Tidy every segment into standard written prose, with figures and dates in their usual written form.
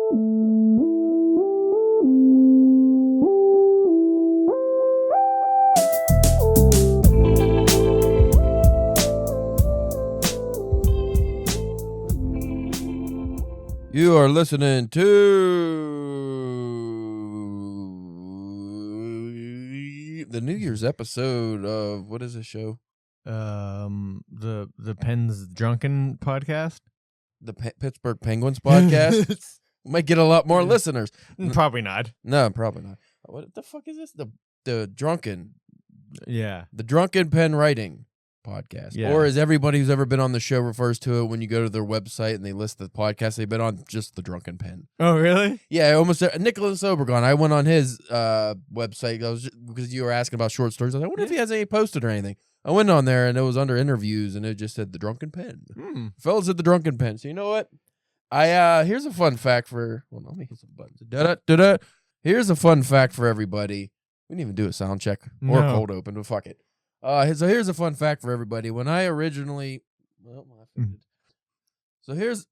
You are listening to the New Year's episode of, what is this show? The Penn's Drunken podcast? The Pittsburgh Penguins podcast? Might get a lot more listeners. Probably not. No, probably not. What the fuck is this? The Drunken. Yeah. The Drunken Pen Writing podcast. Yeah. Or as everybody who's ever been on the show refers to it when you go to their website and they list the podcast they've been on, just the Drunken Pen. Oh, really? Yeah, almost. Nicholas Obregon. I went on his website because you were asking about short stories. I was like, I wonder if he has any posted or anything. I went on there and it was under interviews and it just said the Drunken Pen. Fellas at the Drunken Pen. So you know what? Here's a fun fact for. Well, let me hit some buttons. Da-da. Here's a fun fact for everybody. We didn't even do a sound check or a cold open, but fuck it. So here's a fun fact for everybody. When I originally, so here's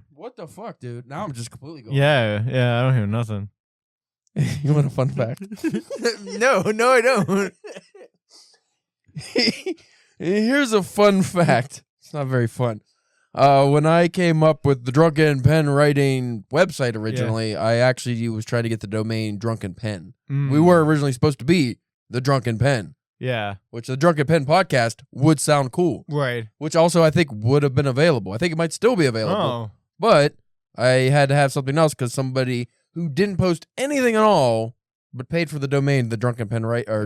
what the fuck, dude. Now I'm just completely going. Yeah. I don't hear nothing. You want a fun fact? No, I don't. Here's a fun fact. It's not very fun. When I came up with the Drunken Pen Writing website originally, I actually was trying to get the domain Drunken Pen. We were originally supposed to be the Drunken Pen. Yeah. Which the Drunken Pen podcast would sound cool. Right. Which also I think would have been available. I think it might still be available. Oh. But I had to have something else because somebody who didn't post anything at all but paid for the domain, the Drunken Pen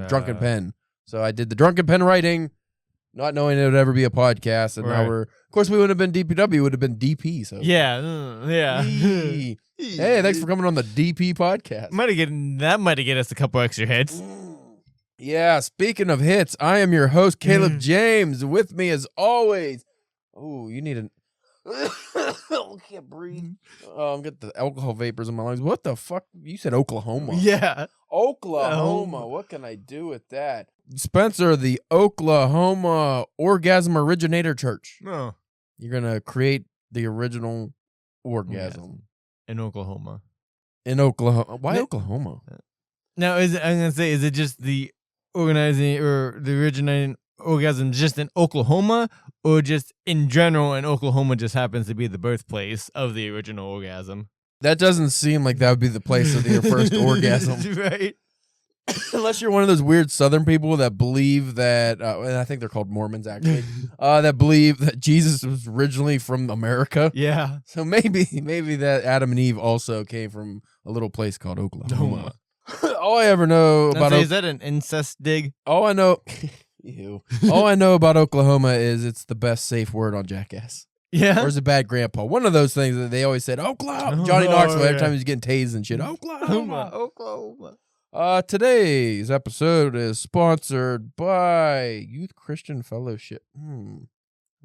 Drunken Pen. So I did the Drunken Pen Writing, not knowing it would ever be a podcast. And now of course we wouldn't have been DPW, it would have been DP. So Yeah. Hey, thanks for coming on the DP podcast. That might have get us a couple extra hits. Yeah, speaking of hits, I am your host, Caleb James. With me as always. Oh, you need an... I can't breathe. I'm getting the alcohol vapors in my lungs. What the fuck? You said Oklahoma. Yeah. Oklahoma. What can I do with that? Spencer, the Oklahoma Orgasm Originator Church. Oh. You're going to create the original orgasm. In Oklahoma. Why Oklahoma? Now, is it just the organizing or the originating orgasm just in Oklahoma, or just in general, and Oklahoma just happens to be the birthplace of the original orgasm? That doesn't seem like that would be the place of your first orgasm. Right. Unless you're one of those weird Southern people that believe that, and I think they're called Mormons actually, that believe that Jesus was originally from America. Yeah. So maybe that Adam and Eve also came from a little place called Oklahoma. All I ever know about is that an incest dig? All I know, ew. All I know about Oklahoma is it's the best safe word on Jackass. Yeah. Or is it Bad Grandpa? One of those things that they always said, Oklahoma. Johnny Knoxville, every time he's getting tased and shit. Oklahoma. Today's episode is sponsored by Youth Christian Fellowship. Hold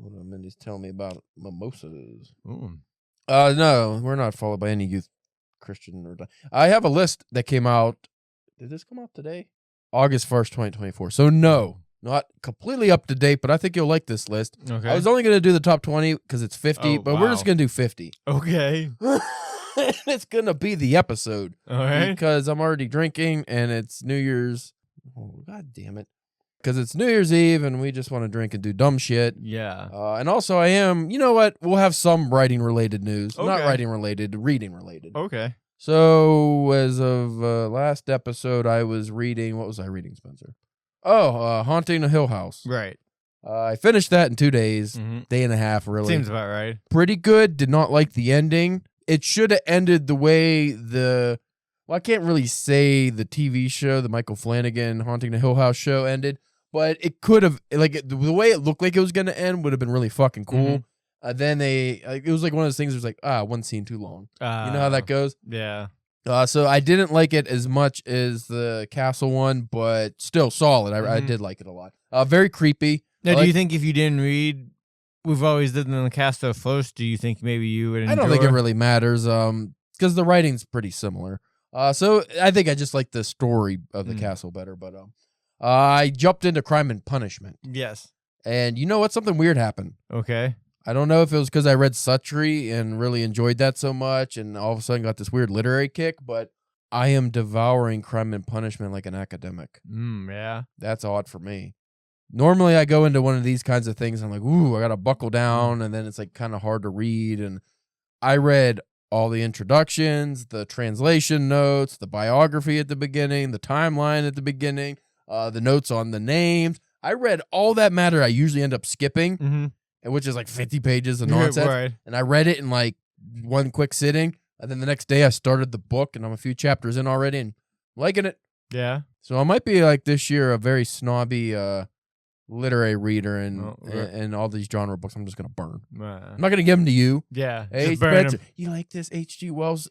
on, Mindy's telling me about mimosas. No, we're not followed by any Youth Christian. I have a list that came out. Did this come out today? August 1st, 2024. So no, not completely up to date, but I think you'll like this list. Okay. I was only going to do the top 20 because it's 50, but we're just going to do 50. Okay. It's going to be the episode. All right. Because I'm already drinking and it's New Year's. Oh, God damn it. Because it's New Year's Eve and we just want to drink and do dumb shit. Yeah. And also I am, you know what? We'll have some writing related news. Okay. Not writing related, reading related. Okay. So as of last episode, I was reading, what was I reading, Spencer? Haunting a Hill House. Right. I finished that in 2 days, day and a half, really. Seems about right. Pretty good. Did not like the ending. It should have ended the way I can't really say the TV show, the Michael Flanagan Haunting the Hill House show ended, but it could have, the way it looked like it was going to end would have been really fucking cool. Then it was like one of those things that was like, one scene too long. You know how that goes? Yeah. So I didn't like it as much as the Castle one, but still solid. I did like it a lot. Very creepy. Now, do you think if you didn't read We've Always Lived in the Castle first, do you think maybe you would enjoy I don't think it really matters because the writing's pretty similar. So I think I just like the story of the castle better. But I jumped into Crime and Punishment. Yes. And you know what? Something weird happened. Okay. I don't know if it was because I read Suttree and really enjoyed that so much and all of a sudden got this weird literary kick, but I am devouring Crime and Punishment like an academic. Yeah. That's odd for me. Normally I go into one of these kinds of things and I'm like, ooh, I got to buckle down, and then it's like kind of hard to read. And I read all the introductions, the translation notes, the biography at the beginning, the timeline at the beginning, the notes on the names. I read all that matter I usually end up skipping, which is like 50 pages of nonsense. Right. And I read it in like one quick sitting. And then the next day I started the book and I'm a few chapters in already and liking it. Yeah. So I might be like this year a very snobby literary reader and all these genre books I'm just going to burn. I'm not going to give them to you. Yeah. Hey, Spencer, you like this H.G. Wells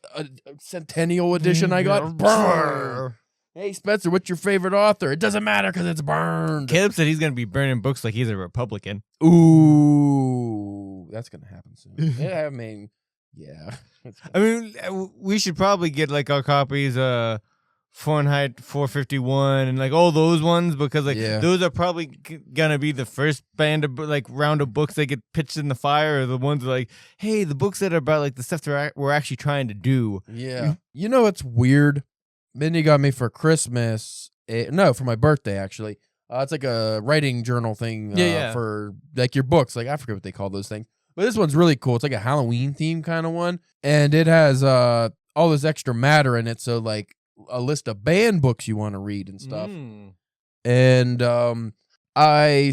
Centennial Edition I got? Burn! Hey, Spencer, what's your favorite author? It doesn't matter because it's burned. Caleb said he's going to be burning books like he's a Republican. Ooh, that's going to happen soon. Yeah, I mean, yeah. I mean, we should probably get like our copies, Fahrenheit 451 and like all those ones, because like those are probably gonna be the first round of books that get pitched in the fire, or the ones like, hey, the books that are about like the stuff that we're actually trying to do. Yeah. You know what's weird? Mindy got me for Christmas. For my birthday actually. It's like a writing journal thing for like your books. Like I forget what they call those things. But this one's really cool. It's like a Halloween theme kind of one. And it has all this extra matter in it. So like a list of banned books you want to read and stuff. And I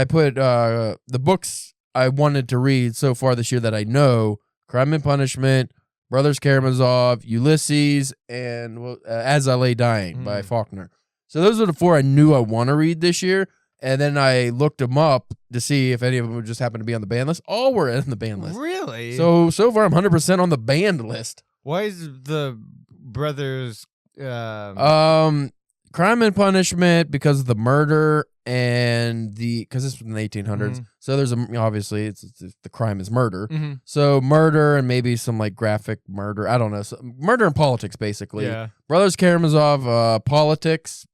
put the books I wanted to read so far this year that I know: Crime and Punishment, Brothers Karamazov, Ulysses, and As I Lay Dying by Faulkner. So those are the 4 I knew I want to read this year. And then I looked them up to see if any of them would just happen to be on the ban list. All were in the ban list. Really? So far I'm 100% on the banned list. Why is the Brothers Crime and Punishment because of the murder and because it's from the 1800s. So there's obviously it's the crime is murder. So murder and maybe some like graphic murder. I don't know. So murder and politics basically. Yeah. Brothers Karamazov, politics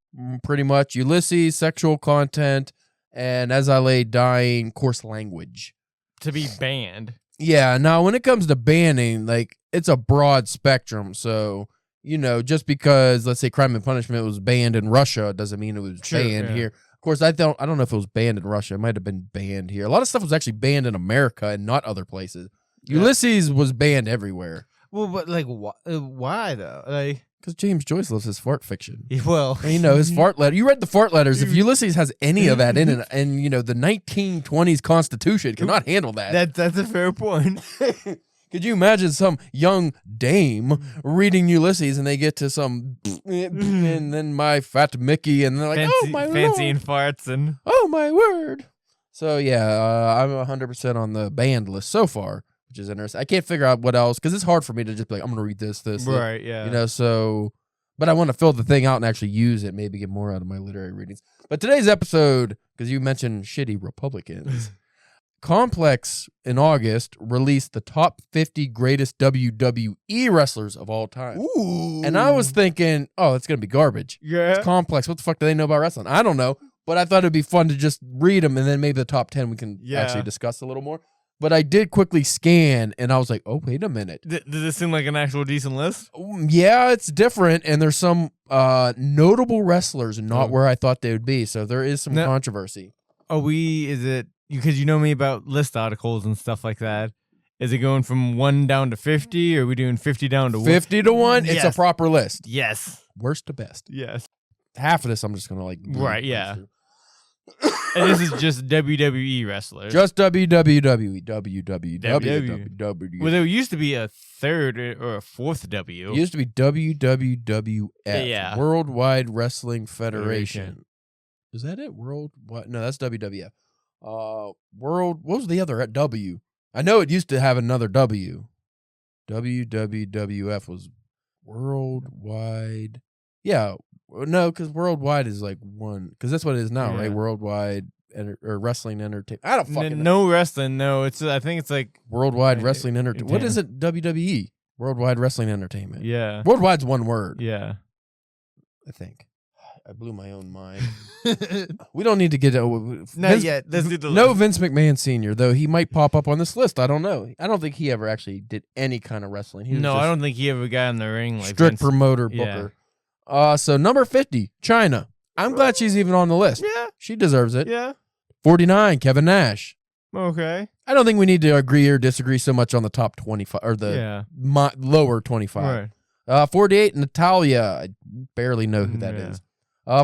pretty much. Ulysses, sexual content, and As I Lay Dying, coarse language. To be banned. Yeah. Now when it comes to banning, like it's a broad spectrum. So just because, let's say, Crime and Punishment was banned in Russia doesn't mean it was banned here. Of course, I don't know if it was banned in Russia. It might have been banned here. A lot of stuff was actually banned in America and not other places. Yeah. Ulysses was banned everywhere. Well, but like, why though? Like, because James Joyce loves his fart fiction. Well, his fart letter. You read the fart letters. If Ulysses has any of that in it, and the 1920s Constitution cannot handle that. That's a fair point. Could you imagine some young dame reading Ulysses and they get to some and then my fat Mickey and they're like, oh my fancy Lord. And farts and oh my word. So yeah, I'm 100% on the banned list so far, which is interesting. I can't figure out what else because it's hard for me to just be like, I'm gonna read this, right? Yeah, So, but I want to fill the thing out and actually use it, maybe get more out of my literary readings. But today's episode, because you mentioned shitty Republicans. Complex in August released the top 50 greatest WWE wrestlers of all time. Ooh. And I was thinking, oh, it's going to be garbage. Yeah. It's Complex. What the fuck do they know about wrestling? I don't know. But I thought it'd be fun to just read them and then maybe the top 10 we can actually discuss a little more. But I did quickly scan and I was like, oh, wait a minute. Does this seem like an actual decent list? Yeah, it's different. And there's some notable wrestlers not where I thought they would be. So there is some controversy. Is it? Because you know me about list articles and stuff like that. Is it going from 1 down to 50? Or are we doing 50 down to 1? 50 to 1? Yes. It's a proper list. Yes. Worst to best. Yes. Half of this I'm just going to like... Right, yeah. And this is just WWE wrestlers. Just WWE. Well, there used to be a third or a fourth W. It used to be WWWF. Yeah. Worldwide Wrestling Federation. Is that it? Worldwide? No, that's WWF. What was the other W? I know it used to have another W. WWWF was worldwide. Yeah, no, because worldwide is like one. Because that's what it is now, right? Worldwide or wrestling entertainment. I don't fucking know. No wrestling. No, I think it's like worldwide wrestling entertainment. What is it? WWE. Worldwide Wrestling Entertainment. Yeah. Worldwide's one word. Yeah. I think. I blew my own mind. We don't need to get not yet. Let's do the no list. Vince McMahon Sr., though he might pop up on this list. I don't know. I don't think he ever actually did any kind of wrestling. He was No, just I don't think he ever got in the ring like strict Vince. promoter Yeah. booker. So number 50, China. I'm glad she's even on the list. Yeah, She deserves it. yeah. 49, Kevin Nash. Okay. I don't think we need to agree or disagree so much on the top 25 or the lower 25. Right. 48, Natalia. I barely know who that is.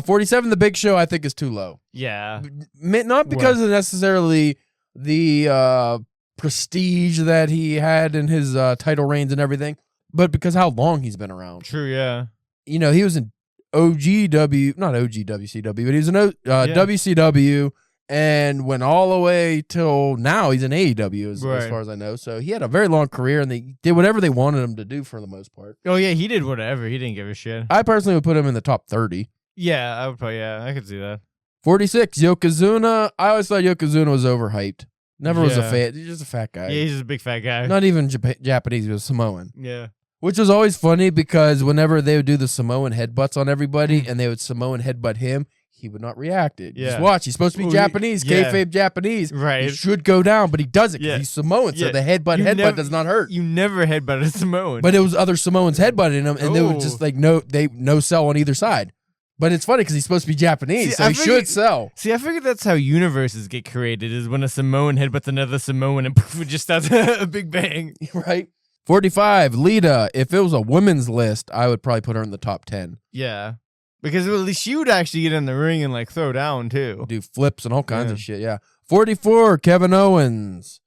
47, The Big Show, I think is too low. Yeah. Not because of necessarily the prestige that he had in his title reigns and everything, but because how long he's been around. True, yeah. You know, he was in WCW, but he was in WCW and went all the way till now. He's in AEW as far as I know. So he had a very long career, and they did whatever they wanted him to do for the most part. Oh, yeah, he did whatever. He didn't give a shit. I personally would put him in the top 30. Yeah, I would probably, I could see that. 46, Yokozuna. I always thought Yokozuna was overhyped. Never was a fan. He's just a fat guy. Yeah, he's just a big fat guy. Not even Japanese, he was Samoan. Yeah. Which was always funny because whenever they would do the Samoan headbutts on everybody and they would Samoan headbutt him, he would not react it. Yeah. Just watch. He's supposed to be Japanese, kayfabe Japanese. Right. He should go down, but he doesn't because he's Samoan, so the headbutt does not hurt. You never headbutt a Samoan. But it was other Samoans headbutting him, and they would just like no sell on either side. But it's funny because he's supposed to be Japanese, so he should sell. See, I figured that's how universes get created, is when a Samoan headbutts another Samoan and poof, it just starts a big bang. Right? 45, Lita. If it was a women's list, I would probably put her in the top 10. Yeah. Because at least she would actually get in the ring and like throw down too. Do flips and all kinds of shit, yeah. 44, Kevin Owens.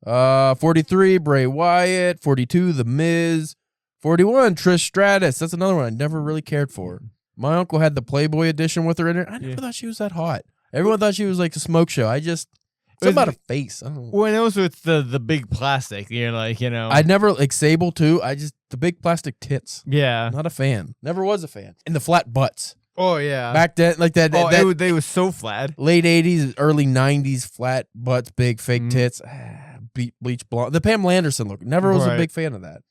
43, Bray Wyatt. 42, The Miz. 41, Trish Stratus. That's another one I never really cared for. My uncle had the Playboy edition with her in it. I never thought she was that hot. Everyone thought she was like a smoke show. Something about her face. I don't know. Well, and also it's the big plastic. You're like, you know. I never, like Sable too. The big plastic tits. Yeah. Not a fan. Never was a fan. And the flat butts. Oh, yeah. Back then, like that. They were so flat. Late 80s, early 90s, flat butts, big fake tits. Bleach blonde. The Pamela Anderson look. Never was a big fan of that.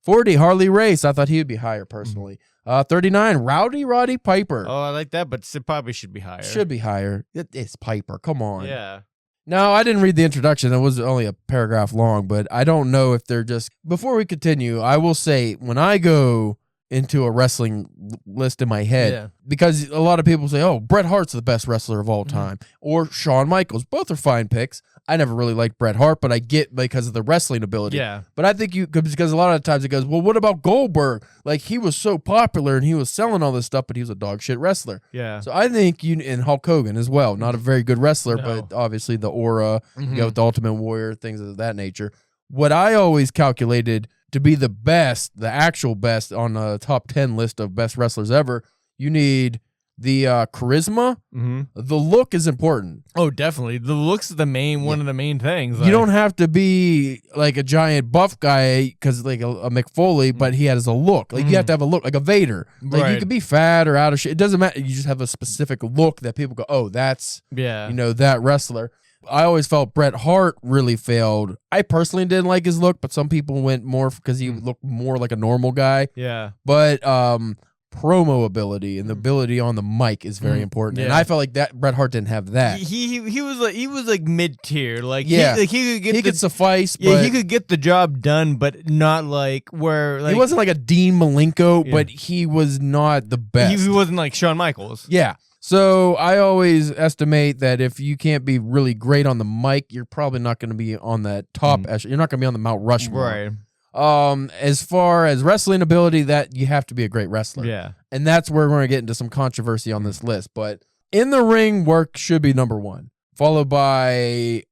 40, Harley Race. I thought he would be higher personally. 39, Roddy Piper. Oh, I like that, but it probably should be higher. Should be higher. It's Piper. Come on. Yeah. No, I didn't read the introduction. It was only a paragraph long, but I don't know if they're just... Before we continue, I will say, when I go into a wrestling list in my head, because a lot of people say, oh, Bret Hart's the best wrestler of all time, or Shawn Michaels. Both are fine picks. I never really liked Bret Hart, but I get because of the wrestling ability. Yeah. But I think because a lot of times it goes, well, what about Goldberg? Like, he was so popular and he was selling all this stuff, but he was a dog shit wrestler. Yeah. So I think and Hulk Hogan as well, not a very good wrestler, but obviously the aura, you go with the Ultimate Warrior, things of that nature. What I always calculated to be the best, the actual best on a top 10 list of best wrestlers ever, you need the charisma. The look is important. Oh, definitely. The look's one of the main things. You don't have to be like a giant buff guy because like a McFoley, but he has a look. Like you have to have a look like a Vader. Like you could be fat or out of shape. It doesn't matter. You just have a specific look that people go, oh, that's that wrestler. I always felt Bret Hart really failed. I personally didn't like his look, but some people went more because he looked more like a normal guy. Yeah. But promo ability and the ability on the mic is very important. Yeah. And I felt like that Bret Hart didn't have that. He was like mid tier. Like he could suffice. Yeah, he could get the job done, but not like where like he wasn't like a Dean Malenko, but he was not the best. He wasn't like Shawn Michaels. Yeah. So I always estimate that if you can't be really great on the mic, you're probably not going to be on that top echelon. You're not going to be on the Mount Rushmore. Right. As far as wrestling ability, that you have to be a great wrestler. Yeah. And that's where we're going to get into some controversy on this list. But in the ring, work should be number one, followed by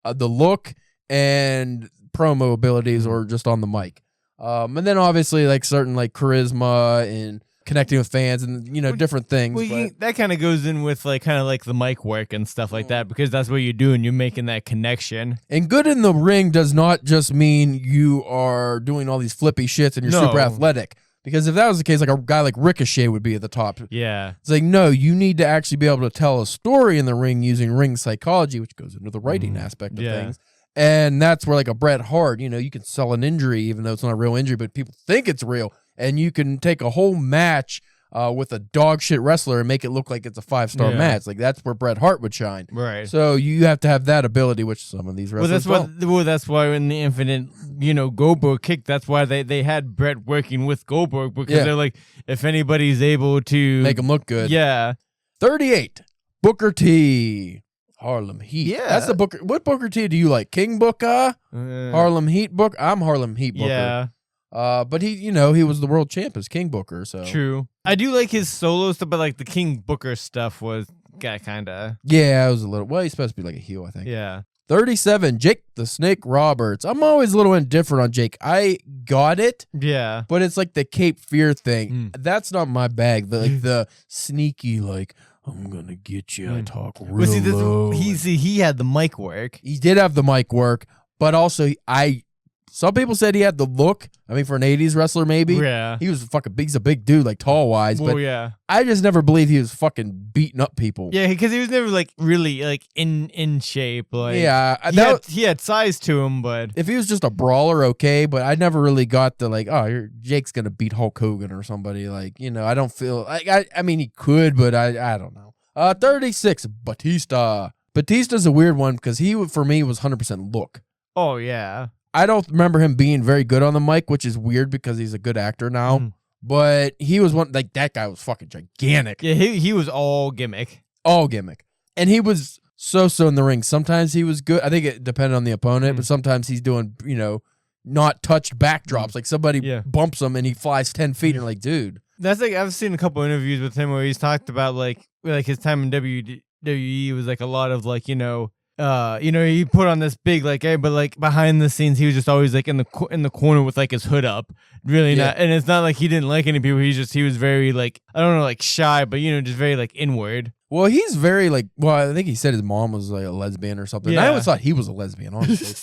the look and promo abilities or just on the mic. And then obviously like certain like charisma and connecting with fans and different things. Well, that kind of goes in with like kind of like the mic work and stuff like that, because that's what you're doing. You're making that connection. And good in the ring does not just mean you are doing all these flippy shits and you're super athletic. Because if that was the case, like a guy like Ricochet would be at the top. Yeah. It's like, no, you need to actually be able to tell a story in the ring using ring psychology, which goes into the writing aspect of things. And that's where like a Bret Hart, you can sell an injury even though it's not a real injury, but people think it's real. And you can take a whole match with a dog shit wrestler and make it look like it's a 5-star match. Like that's where Bret Hart would shine. Right. So you have to have that ability, which some of these wrestlers don't. That's why in the Infinite, Goldberg kick, that's why they had Bret working with Goldberg, because they're like, if anybody's able to make him look good. Yeah. 38, Booker T. Harlem Heat. Yeah. That's the Booker. What Booker T do you like? King Booker? Harlem Heat Booker? I'm Harlem Heat Booker. Yeah. But he, he was the world champ as King Booker, so. True. I do like his solo stuff, but like the King Booker stuff was kind of. Yeah, it was a little, well, he's supposed to be like a heel, I think. Yeah. 37, Jake the Snake Roberts. I'm always a little indifferent on Jake. I got it. Yeah. But it's like the Cape Fear thing. That's not my bag. The sneaky, like, I'm going to get you. I talk real low. He had the mic work. He did have the mic work, but also some people said he had the look. I mean, for an 80s wrestler, maybe. Yeah. He was fucking big. He's a big dude, like tall-wise. Well, but yeah. I just never believed he was fucking beating up people. Yeah, because he was never, like, really, like, in shape. Like, yeah. He had size to him, but. If he was just a brawler, okay, but I never really got the, like, Jake's going to beat Hulk Hogan or somebody. Like, I don't feel. I mean, he could, but I don't know. 36, Batista. Batista's a weird one because he, for me, was 100% look. Oh, yeah. I don't remember him being very good on the mic, which is weird because he's a good actor now. But he was one, like, that guy was fucking gigantic. Yeah, he was all gimmick. All gimmick. And he was so in the ring. Sometimes he was good. I think it depended on the opponent, but sometimes he's doing, not touched backdrops. Like somebody bumps him and he flies 10 feet and you're like, dude. That's like, I've seen a couple interviews with him where he's talked about like his time in WWE was like a lot of like, he put on this big like, but like behind the scenes, he was just always like in the corner with like his hood up, really not. And it's not like he didn't like any people. He was very like, I don't know, like shy, but just very like inward. Well, he's very like, I think he said his mom was like a lesbian or something. Yeah. I always thought he was a lesbian, honestly.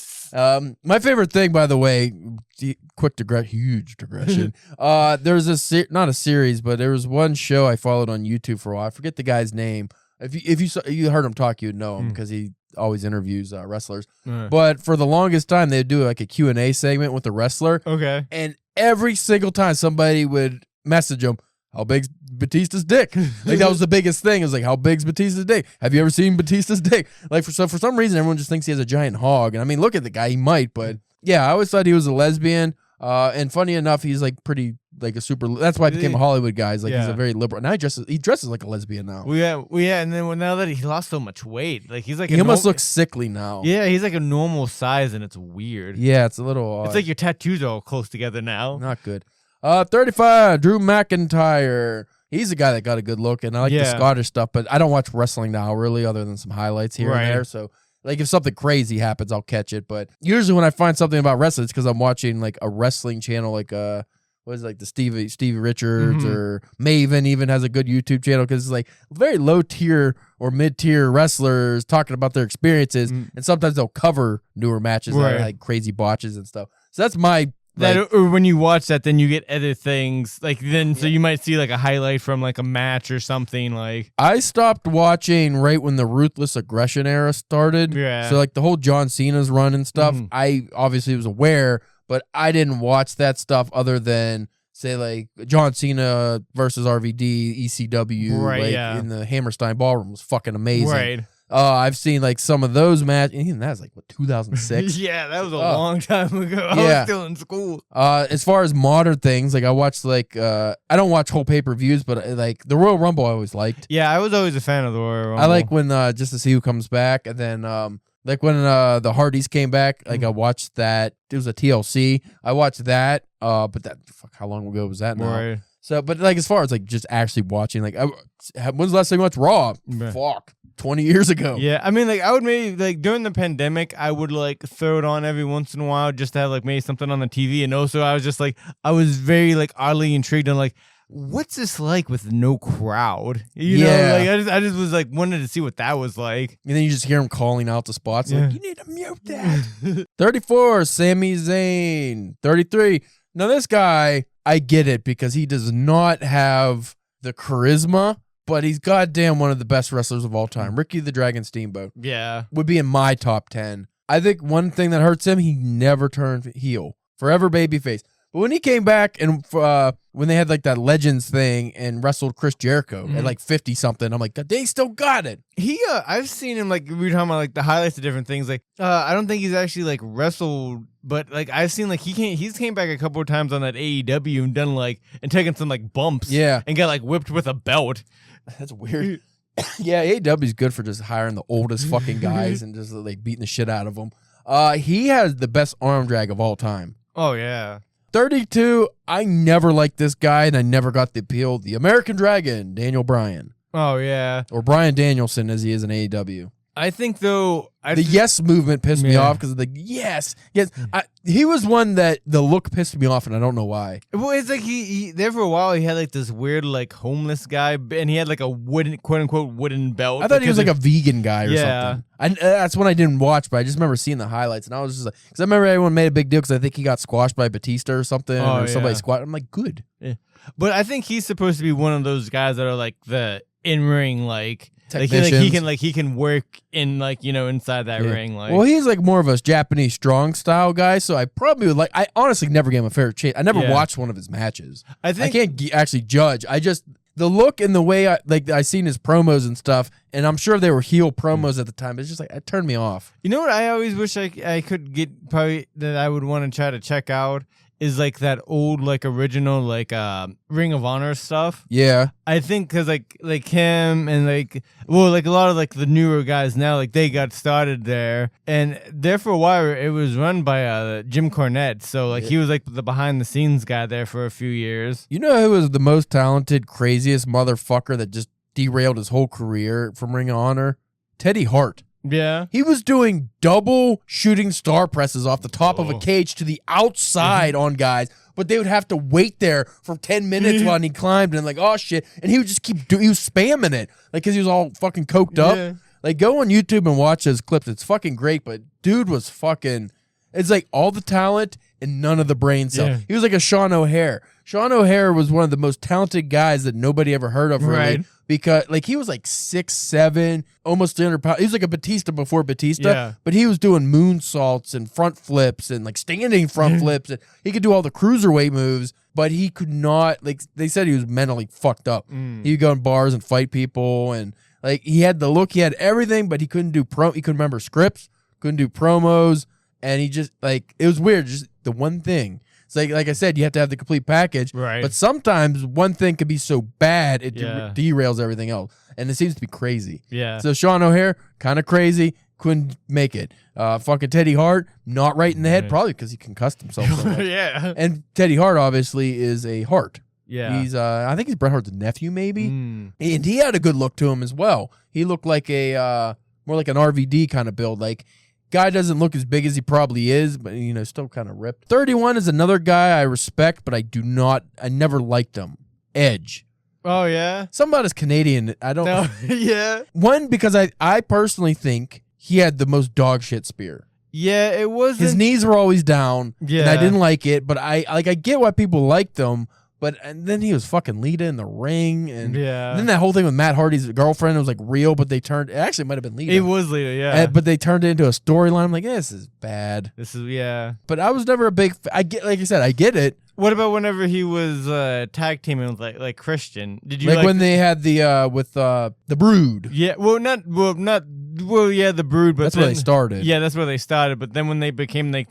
My favorite thing, by the way, huge digression. There's not a series, but there was one show I followed on YouTube for a while. I forget the guy's name. If you heard him talk, you'd know him because he always interviews wrestlers. But for the longest time, they'd do like a Q&A segment with the wrestler. Okay. And every single time somebody would message him, how big's Batista's dick? Like that was the biggest thing. It was like, how big's Batista's dick? Have you ever seen Batista's dick? Like for some reason, everyone just thinks he has a giant hog. And I mean, look at the guy, he might, but yeah, I always thought he was a lesbian. And funny enough, he's like pretty like a super. That's why I became a Hollywood guy. He's like he's a very liberal. Now he dresses like a lesbian now. Yeah, and then now that he lost so much weight, like he's like he almost looks sickly now. Yeah, he's like a normal size, and it's weird. Yeah, it's a little odd. It's like your tattoos are all close together now. Not good. 35, Drew McIntyre. He's a guy that got a good look, and I like the Scottish stuff, but I don't watch wrestling now really, other than some highlights here and there. So. Like, if something crazy happens, I'll catch it. But usually when I find something about wrestling, it's because I'm watching, like, a wrestling channel, like, what is it, like, the Stevie Richards or Maven even has a good YouTube channel because it's, like, very low-tier or mid-tier wrestlers talking about their experiences. And sometimes they'll cover newer matches that are, like, crazy botches and stuff. So that's my... or when you watch that, then you get other things so you might see like a highlight from like a match or something. Like I stopped watching right when the Ruthless Aggression era started. Yeah. So like the whole John Cena's run and stuff, I obviously was aware, but I didn't watch that stuff other than say like John Cena versus RVD ECW, in the Hammerstein Ballroom was fucking amazing. Right. I've seen like some of those matches. Even that was like what 2006. Yeah, that was a long time ago. I was still in school. As far as modern things, like I watched like I don't watch whole pay-per-views, but like the Royal Rumble I always liked. Yeah, I was always a fan of the Royal Rumble. I like when just to see who comes back, and then like when the Hardys came back, like I watched that. It was a TLC. I watched that. But how long ago was that now? Right. So, but like as far as like just actually watching, like when's the last time you watched Raw? Fuck. 20 years ago. Yeah, I mean, like, I would maybe, like, during the pandemic, I would, like, throw it on every once in a while just to have, like, maybe something on the TV. And also, I was just, like, I was very, like, oddly intrigued on, like, what's this like with no crowd? You know, like, I just was, like, wanted to see what that was like. And then you just hear him calling out the spots, like, you need to mute that. 34, Sami Zayn. 33. Now, this guy, I get it because he does not have the charisma, but he's goddamn one of the best wrestlers of all time. Ricky the Dragon Steamboat. Yeah. Would be in my top 10. I think one thing that hurts him, he never turned heel. Forever babyface. But when he came back and when they had like that Legends thing and wrestled Chris Jericho at like 50 something, I'm like, they still got it. I've seen him like we were talking about like the highlights of different things. Like I don't think he's actually like wrestled, but like I've seen like he's came back a couple of times on that AEW and done like and taken some like bumps. Yeah, and got like whipped with a belt. That's weird. Yeah, AEW is good for just hiring the oldest fucking guys and just like beating the shit out of them. He has the best arm drag of all time. Oh yeah. 32, I never liked this guy, and I never got the appeal. The American Dragon, Daniel Bryan. Oh, yeah. Or Bryan Danielson, as he is in AEW. I think, though... The yes movement pissed me off because of the yes. He was one that the look pissed me off, and I don't know why. Well, it's like he there for a while, he had like this weird like homeless guy, and he had like a wooden, quote-unquote, wooden belt. I thought he was like a vegan guy or something. That's one I didn't watch, but I just remember seeing the highlights, and I was just like... Because I remember everyone made a big deal because I think he got squashed by Batista or something, or somebody squashed. I'm like, good. Yeah. But I think he's supposed to be one of those guys that are like the in-ring, like he can work in like, you know, inside that ring. Like, well, he's like more of a Japanese strong style guy, so I probably would like. I honestly never gave him a fair chance. I never watched one of his matches. I can't actually judge. I just the look and the way I seen his promos and stuff, and I'm sure they were heel promos at the time. But it's just like it turned me off. You know what? I always wish I could get probably that I would want to try to check out. Is like that old like original like Ring of Honor stuff. Yeah, I think because like him and like a lot of like the newer guys now, like they got started there, and there for a while it was run by Jim Cornette, so like he was like the behind the scenes guy there for a few years. You know who was the most talented, craziest motherfucker that just derailed his whole career from Ring of Honor? Teddy Hart. Yeah. He was doing double shooting star presses off the top of a cage to the outside on guys, but they would have to wait there for 10 minutes while he climbed and like, oh shit. And he would just he was spamming it. Like, cause he was all fucking coked up. Yeah. Like, go on YouTube and watch those clips. It's fucking great, but dude was fucking, it's like all the talent and none of the brain cells. Yeah. He was like a Sean O'Hare. Sean O'Hare was one of the most talented guys that nobody ever heard of, really. Right. Because like he was like 6'7", almost 300 pounds. He was like a Batista before Batista, but he was doing moonsaults and front flips and like standing front flips. And he could do all the cruiserweight moves, but he could not. Like they said, he was mentally fucked up. He would go in bars and fight people, and like he had the look, he had everything, but he couldn't do He couldn't remember scripts, couldn't do promos, and he just like it was weird. Just the one thing. Like I said, you have to have the complete package. Right. But sometimes one thing could be so bad it derails everything else, and it seems to be crazy. Yeah. So Sean O'Hare, kind of crazy, couldn't make it. Fucking Teddy Hart, not right in the head, probably because he concussed himself. So much. Yeah. And Teddy Hart obviously is a Hart. Yeah. He's I think he's Bret Hart's nephew, maybe, and he had a good look to him as well. He looked like a more like an RVD kind of build, like. Guy doesn't look as big as he probably is, but, you know, still kind of ripped. 31 is another guy I respect, but I never liked him. Edge. Oh, yeah? Something about his Canadian, I don't know. Yeah. One, because I personally think he had the most dog shit spear. Yeah, it was. His knees were always down, and I didn't like it, but I get why people liked them. And then he was fucking Lita in the ring, and then that whole thing with Matt Hardy's girlfriend was like real, but it actually might have been Lita. It was Lita, yeah. But they turned it into a storyline. I'm like, this is bad. But I was never a big. Like I said, I get it. What about whenever he was tag teaming with like Christian? Did you like when they had the with the Brood? Yeah, the Brood, but that's where they started. Yeah, that's where they started. But then when they became like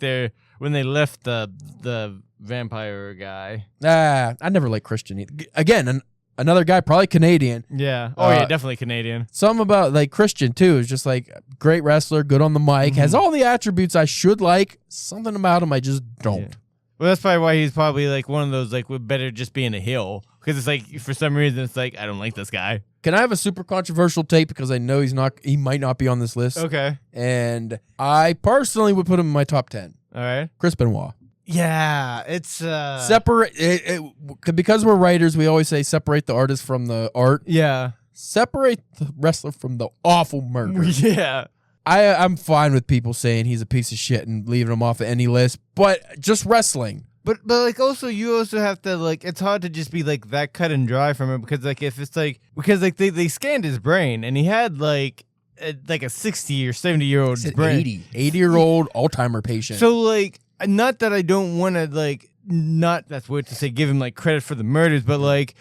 when they left the vampire guy. I never liked Christian either. Again, another guy, probably Canadian. Yeah. Oh, yeah, definitely Canadian. Some about, like, Christian, too, is just, like, great wrestler, good on the mic, has all the attributes I should like. Something about him I just don't. Yeah. Well, that's probably why he's probably, like, one of those, like, would better just be in a heel. Because it's, like, for some reason, it's, like, I don't like this guy. Can I have a super controversial take? Because I know he might not be on this list. Okay. And I personally would put him in my top 10. All right. Chris Benoit. Yeah, it's separate because we're writers. We always say separate the artist from the art. Yeah, separate the wrestler from the awful murder. Yeah, I'm fine with people saying he's a piece of shit and leaving him off of any list, but just wrestling. But like also you also have to like it's hard to just be like that cut and dry from it because like if it's like because like they scanned his brain and he had like a 60 or 70-year-old brain, 80-year-old Alzheimer patient. So like. Not that I don't want to like not that's weird to say give him like credit for the murders, but like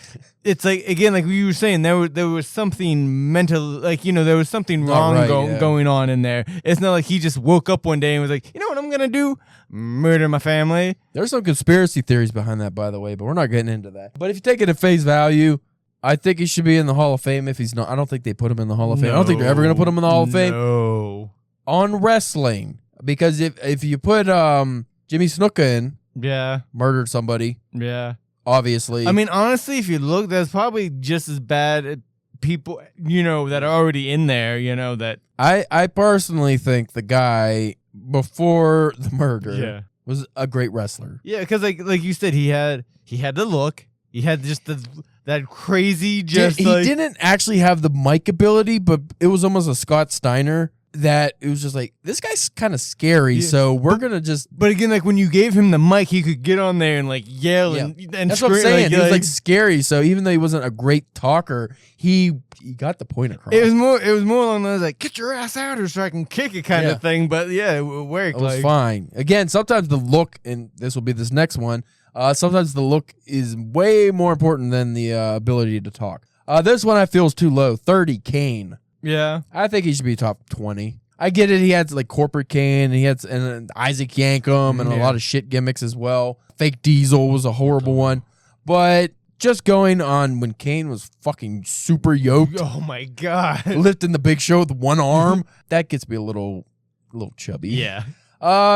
it's like again like you were saying there was something mental, like there was something wrong going on in there. It's not like he just woke up one day and was like, you know what I'm gonna do, murder my family. There's some conspiracy theories behind that, by the way, but we're not getting into that. But if you take it at face value, I think he should be in the Hall of Fame. If he's not, I don't think they put him in the Hall of Fame. I don't think they're ever gonna put him in the Hall of Fame. No. On wrestling, because if you put Jimmy Snuka in. Yeah. Murdered somebody. Yeah. Obviously. I mean, honestly, if you look, that's probably just as bad people, that are already in there, that. I personally think the guy before the murder was a great wrestler. Yeah, because like you said, he had the look. He had just that crazy he didn't actually have the mic ability, but it was almost a Scott Steiner. That it was just like, this guy's kind of scary, so we're gonna just. But again, like when you gave him the mic, he could get on there and like yell and that's scream. What I'm saying. He was like scary. So even though he wasn't a great talker, he got the point across. It was more along those like, get your ass out here so I can kick it kind of thing. But yeah, it worked. It was fine. Again, sometimes the look, and this will be this next one. Sometimes the look is way more important than the ability to talk. This one I feel is too low. 30, Kane. Yeah, I think he should be top 20. I get it. He had like corporate Kane, and he had Isaac Yankem, and a lot of shit gimmicks as well. Fake Diesel was a horrible one, but just going on when Kane was fucking super yoked. Oh my god, lifting the Big Show with one arm, that gets me a little chubby. Yeah.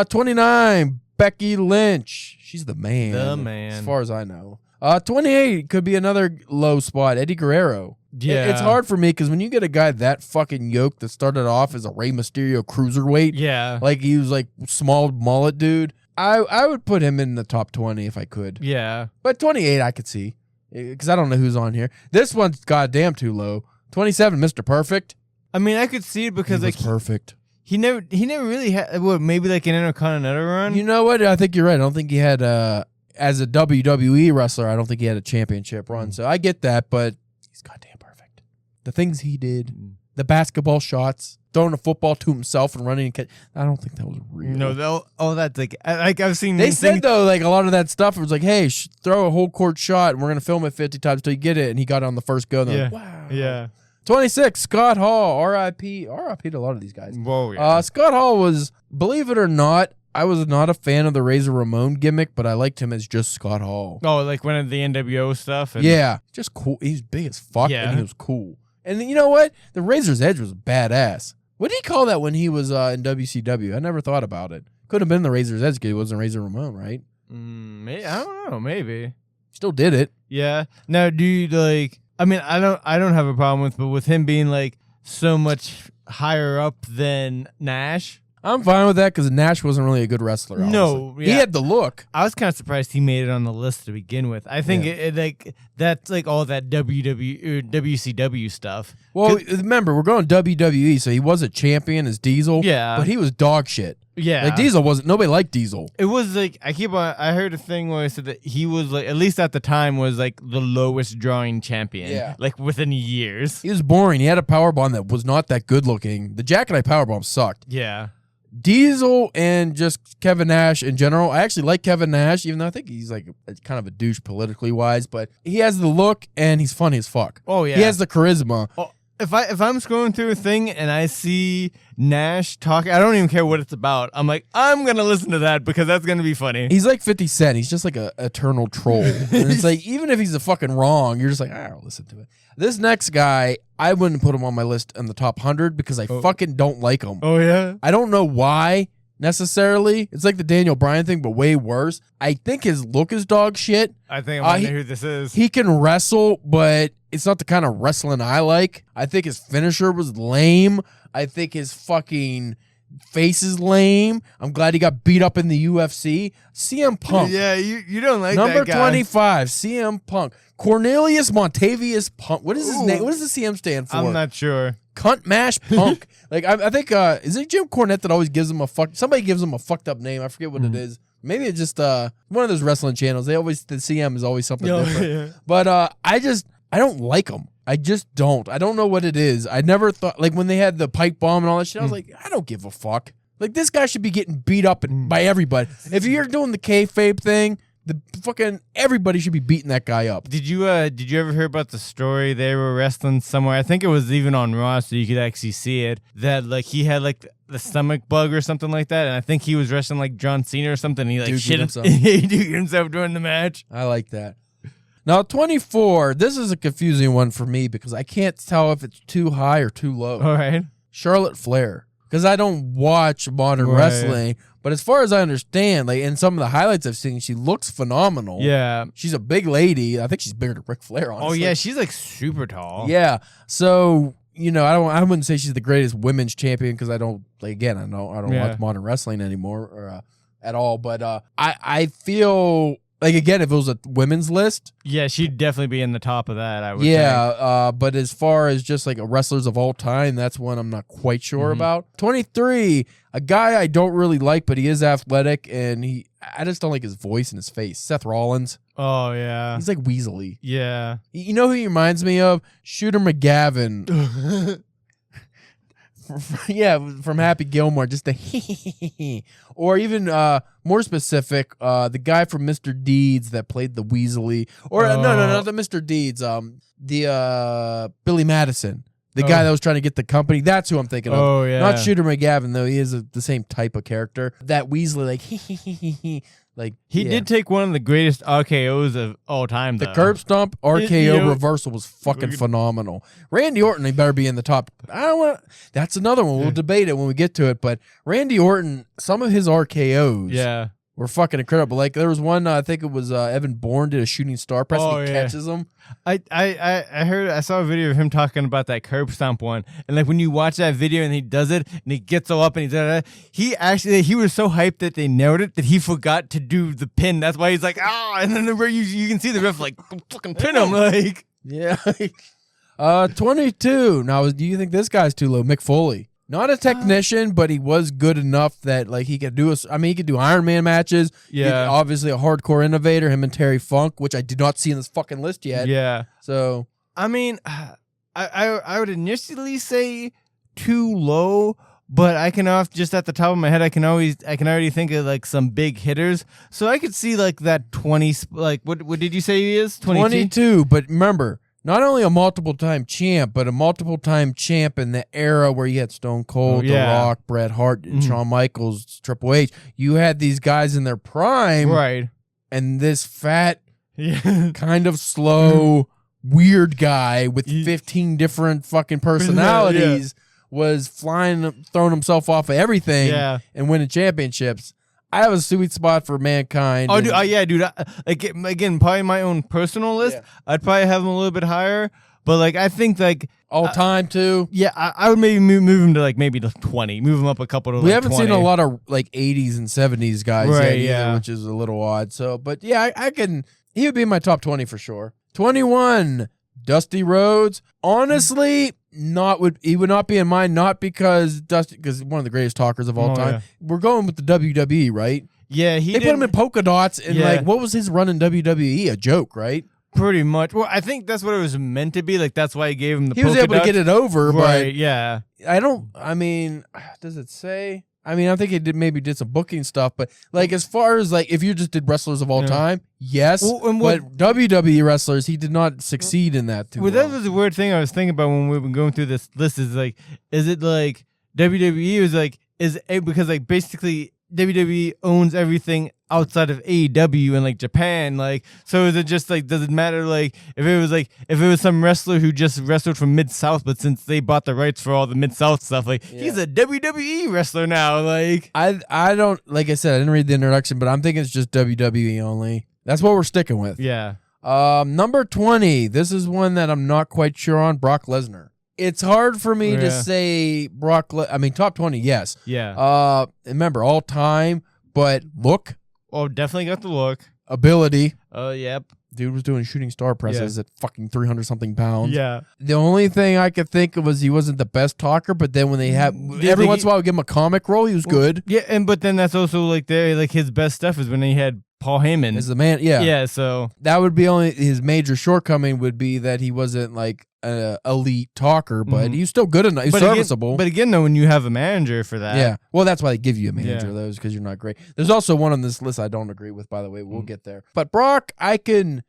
29, Becky Lynch. She's the man. The man, as far as I know. 28 could be another low spot. Eddie Guerrero. Yeah, it's hard for me because when you get a guy that fucking yoked that started off as a Rey Mysterio cruiserweight, like he was like small mullet dude, I would put him in the top 20 if I could. Yeah, but 28 I could see because I don't know who's on here. This one's goddamn too low. 27, Mr. Perfect. I mean, I could see it because he was perfect. He never really had maybe like an Intercontinental run. You know what? I think you're right. I don't think he had as a WWE wrestler. I don't think he had a championship run. So I get that, but he's goddamn perfect. The things he did, the basketball shots, throwing a football to himself and running. I don't think that was real. No, that's like I've seen. They said though, like a lot of that stuff was like, hey, throw a whole court shot, and we're gonna film it 50 times till you get it. And he got it on the first go. And like, wow. Yeah. 26, Scott Hall, R.I.P. R.I.P. to a lot of these guys. Whoa, yeah. Scott Hall was, believe it or not, I was not a fan of the Razor Ramon gimmick, but I liked him as just Scott Hall. Oh, like one of the NWO stuff? Yeah, just cool. He's big as fuck, and he was cool. And you know what? The Razor's Edge was badass. What did he call that when he was in WCW? I never thought about it. Could have been the Razor's Edge because he wasn't Razor Ramon, right? I don't know. Maybe. Still did it. Yeah. Now, do you like... I mean, I don't have a problem with him being like so much higher up than Nash. I'm fine with that because Nash wasn't really a good wrestler. Honestly. No, he had the look. I was kind of surprised he made it on the list to begin with. I think it like that's like all that WCW stuff. Well, remember we're going WWE, so he was a champion as Diesel. Yeah, but he was dog shit. Yeah, like Diesel wasn't. Nobody liked Diesel. It was like I heard a thing where I said that he was like, at least at the time, was like the lowest drawing champion. Yeah, like within years. He was boring. He had a powerbomb that was not that good looking. The Jackknife powerbomb sucked. Yeah. Diesel and just Kevin Nash in general. I actually like Kevin Nash, even though I think he's like kind of a douche politically wise, but he has the look and he's funny as fuck. Oh yeah, he has the charisma. Oh, if I'm scrolling through a thing and I see Nash talking, I don't even care what it's about. I'm like, I'm gonna listen to that because that's gonna be funny. He's like 50 Cent. He's just like a eternal troll. And it's like even if he's a fucking wrong, you're just like, I'll listen to it. This next guy, I wouldn't put him on my list in the top 100 because I fucking don't like him. Oh, yeah? I don't know why necessarily. It's like the Daniel Bryan thing, but way worse. I think his look is dog shit. I think I know who this is. He can wrestle, but it's not the kind of wrestling I like. I think his finisher was lame. I think his fucking face is lame. I'm glad he got beat up in the UFC. CM Punk. Yeah, you don't like Number that guy. 25, CM Punk. Cornelius Montavious Punk. What is his name? What does the CM stand for? I'm not sure. Cunt Mash Punk. Like I think is it Jim Cornette that always gives him somebody gives him a fucked up name. I forget what it is. Maybe it's just one of those wrestling channels. The CM is always something different. Yeah. But I don't like him. I just don't. I don't know what it is. I never thought, like when they had the pipe bomb and all that shit, I was like, I don't give a fuck. Like this guy should be getting beat up by everybody. If you're doing the kayfabe thing, The fucking everybody should be beating that guy up. Did you ever hear about the story? They were wrestling somewhere. I think it was even on Raw, so you could actually see it. That like he had like the stomach bug or something like that, and I think he was wrestling like John Cena or something. He like shit himself. He duked himself during the match. I like that. Now 24. This is a confusing one for me because I can't tell if it's too high or too low. All right, Charlotte Flair, because I don't watch modern wrestling. But as far as I understand, like in some of the highlights I've seen, she looks phenomenal. Yeah. She's a big lady. I think she's bigger than Ric Flair, honestly. Oh, yeah. She's like super tall. Yeah. So, you know, I wouldn't say she's the greatest women's champion because I don't, like, again, I don't watch modern wrestling anymore or at all. But I feel like, again, if it was a women's list. Yeah, she'd definitely be in the top of that, I would think. But as far as just like wrestlers of all time, that's one I'm not quite sure about. 23, a guy I don't really like, but he is athletic, and I just don't like his voice and his face. Seth Rollins. Oh, yeah. He's like weaselly. Yeah. You know who he reminds me of? Shooter McGavin. Yeah, from Happy Gilmore, just the or even more specific, the guy from Mr. Deeds that played the Weasley, or no, not the Mr. Deeds, the Billy Madison, the guy that was trying to get the company. That's who I'm thinking of. Oh yeah, not Shooter McGavin though. He is the same type of character. That Weasley, like like he did take one of the greatest RKOs of all time. The curb stomp RKO reversal was fucking phenomenal. Randy Orton, he better be in the top. I don't want. That's another one. We'll debate it when we get to it. But Randy Orton, some of his RKOs, were fucking incredible. Like there was one, I think it was Evan Bourne did a shooting star press. And he catches him. I saw a video of him talking about that curb stomp one, and like when you watch that video and he does it and he gets all up and he was so hyped that they nailed it that he forgot to do the pin. That's why he's like and then you can see the ref like fucking pin him like 22. Now do you think this guy's too low? Mick Foley. Not a technician, but he was good enough that like he could do he could do Iron Man matches. Yeah, obviously a hardcore innovator. Him and Terry Funk, which I did not see in this fucking list yet. Yeah. So I mean, I would initially say too low, but I can just at the top of my head I can already think of like some big hitters. So I could see like that 20. Like what did you say he is? 22. But remember. Not only a multiple-time champ, but a multiple-time champ in the era where you had Stone Cold, The Rock, Bret Hart, Shawn Michaels, Triple H. You had these guys in their prime. Right. And this fat, kind of slow, weird guy with 15 different fucking personalities was throwing himself off of everything and winning championships. I have a sweet spot for Mankind. Oh, dude, dude. Again, probably my own personal list. I'd probably have him a little bit higher, but like I think like all time too. Yeah, I would maybe move him to like maybe to 20. Move him up a couple to. We like haven't 20. seen a lot of like 80s and 70s guys right, yet either, which is a little odd. So, but yeah, I can. He would be in my top 20 for sure. 21, Dusty Rhodes. Honestly. He would not be in mine, not because he's one of the greatest talkers of all time. Yeah. We're going with the WWE, right? Yeah, they put him in polka dots and like what was his run in WWE? A joke, right? Pretty much. Well, I think that's what it was meant to be. Like that's why he gave him the. He was able to get it over, right? But I mean, does it say? I mean, I think he did some booking stuff, but like as far as like if you just did wrestlers of all time, yes. But WWE wrestlers, he did not succeed in that too. Well, that was a weird thing I was thinking about when we were going through this list. Is like, is it like WWE was like because like basically WWE owns everything outside of AEW and like Japan, like so is it just like does it matter like if it was some wrestler who just wrestled from Mid-South, but since they bought the rights for all the Mid-South stuff, like he's a WWE wrestler now, like I don't like I said I didn't read the introduction, but I'm thinking it's just WWE only. That's what we're sticking with. Yeah. Number 20. This is one that I'm not quite sure on. Brock Lesnar. It's hard for me to say top 20, yes. Yeah. Remember, all time, but look. Oh, definitely got the look. Ability. Yep. Dude was doing shooting star presses at fucking 300-something pounds. Yeah. The only thing I could think of was he wasn't the best talker, but then when they have every once in a while we give him a comic role, he was good. Yeah, but then that's also like his best stuff is when he had Paul Heyman as the man. Yeah. Yeah, so that would be only his major shortcoming would be that he wasn't like an elite talker, but he's still good enough. He's serviceable. But again, though, when you have a manager for that. Yeah. Well, that's why they give you a manager, though, because you're not great. There's also one on this list I don't agree with, by the way. We'll get there. But Brock, I can...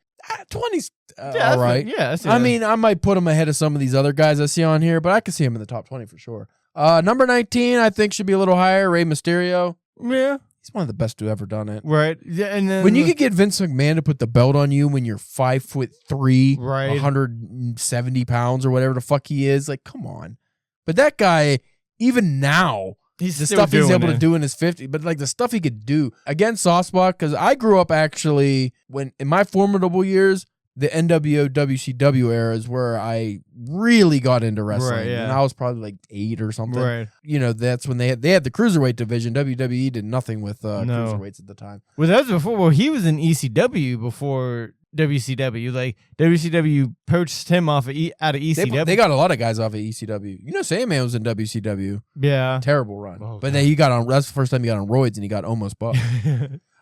20's all right. I mean, I might put him ahead of some of these other guys I see on here, but I can see him in the top 20 for sure. Number 19, I think should be a little higher. Rey Mysterio. Yeah. He's one of the best to ever done it. Right. Yeah, and then when you could get Vince McMahon to put the belt on you when you're 5'3", right, 170 pounds or whatever the fuck he is, like, come on. But that guy, even now, the stuff he's able to do in his 50s, but like the stuff he could do. Again, soft spot, because I grew up actually when in my formidable years, the NWO WCW era is where I really got into wrestling. Right, yeah. And I was probably like 8 or something. Right. You know, that's when they had the cruiserweight division. WWE did nothing with cruiserweights at the time. Well, that was before. Well, he was in ECW before WCW. Like WCW poached him off of out of ECW. They got a lot of guys off of ECW. You know, Sandman was in WCW. Yeah. Terrible run. Oh, but then he got on. That's the first time he got on roids and he got almost buffed.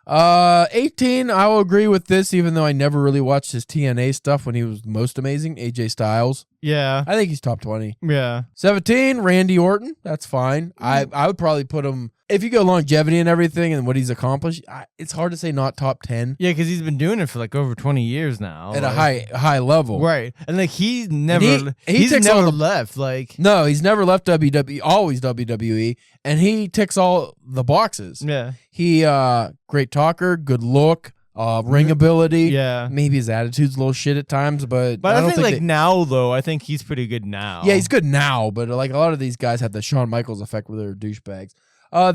18, I will agree with this, even though I never really watched his TNA stuff when he was most amazing. AJ Styles. Yeah. I think he's top 20. Yeah. 17, Randy Orton. That's fine. I would probably put him, if you go longevity and everything and what he's accomplished, it's hard to say not top 10. Yeah, because he's been doing it for like over 20 years now. At a high level. Right. And like he's never he's never left. Like no, he's never left WWE, always WWE, and he ticks all the boxes. Yeah. He great talker, good look, ring ability. Yeah. Maybe his attitude's a little shit at times, but I don't think like now though, I think he's pretty good now. Yeah, he's good now, but like a lot of these guys had the Shawn Michaels effect where they're douchebags.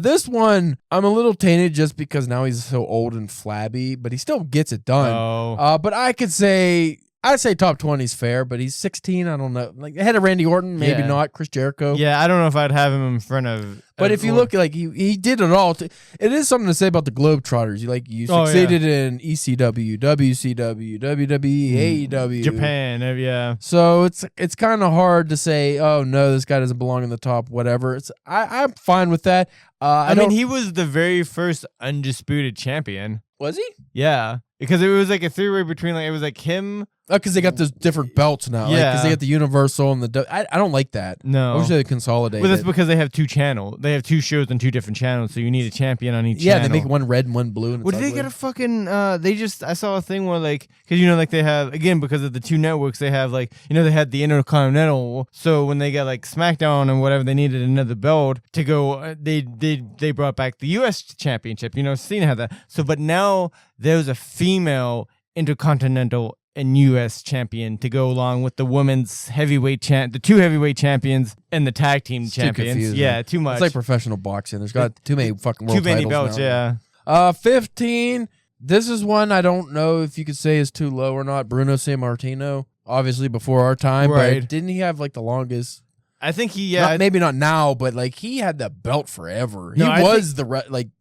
This one, I'm a little tainted just because now he's so old and flabby, but he still gets it done. Oh. But I'd say top 20 is fair, but he's 16. I don't know. Like ahead of Randy Orton, maybe not. Chris Jericho. Yeah, I don't know if I'd have him in front of. But if you look, like he did it all. It is something to say about the Globetrotters. You succeeded in ECW, WCW, WWE, AEW, Japan. Yeah. So it's kind of hard to say, oh no, this guy doesn't belong in the top. Whatever. I'm fine with that. I mean, he was the very first undisputed champion. Was he? Yeah, because it was like a three-way between it was like him. Because they got those different belts now. Yeah. Because they got the Universal and the... I don't like that. No. I wish they consolidated. Well, that's because they have 2 channels. They have 2 shows on 2 different channels, so you need a champion on each channel. Yeah, they make one red and one blue. And What did they get a fucking... I saw a thing where like... Because, like they have... Again, because of the 2 networks, they have like... they had the Intercontinental. So when they got like SmackDown and whatever, they needed another belt to go... They brought back the U.S. Championship. Cena had that. So, but now there's a female Intercontinental and U.S. champion to go along with the women's heavyweight the 2 heavyweight champions and the tag team champions. Too yeah, too much. It's like professional boxing. There's got too many fucking world titles. Too many belts. Now. Yeah. 15. This is one I don't know if you could say is too low or not. Bruno Sammartino, obviously before our time, right. But didn't he have like the longest? I think he, maybe not now, but like he had that belt forever. He was the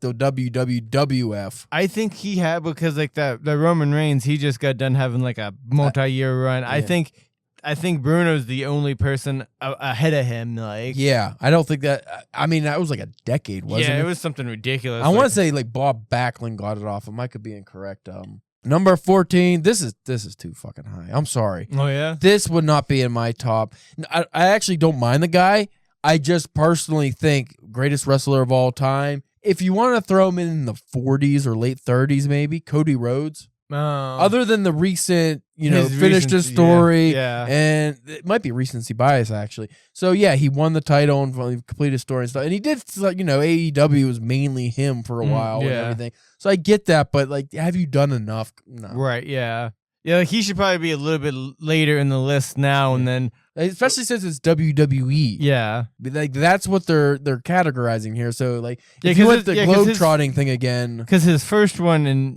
WWF. I think he had because like the Roman Reigns, he just got done having like a multi-year run. Yeah. I think Bruno's the only person ahead of him. Like, yeah, I don't think that. I mean, that was like a decade, wasn't it? Yeah, it was something ridiculous. I want to say like Bob Backlund got it off him. I could be incorrect. Number 14. This is too fucking high. I'm sorry. Oh yeah. This would not be in my top. I actually don't mind the guy. I just personally think greatest wrestler of all time. If you want to throw him in the 40s or late 30s, maybe Cody Rhodes. Other than the recent, finished his story, and it might be recency bias actually. So yeah, he won the title and completed his story and stuff, and he did. AEW was mainly him for a while and everything. So I get that, but like, have you done enough? No. Right? Yeah. Yeah, like he should probably be a little bit later in the list now, and then especially since it's WWE. Yeah, like that's what they're categorizing here. So like, if you want the globetrotting thing again, because his first one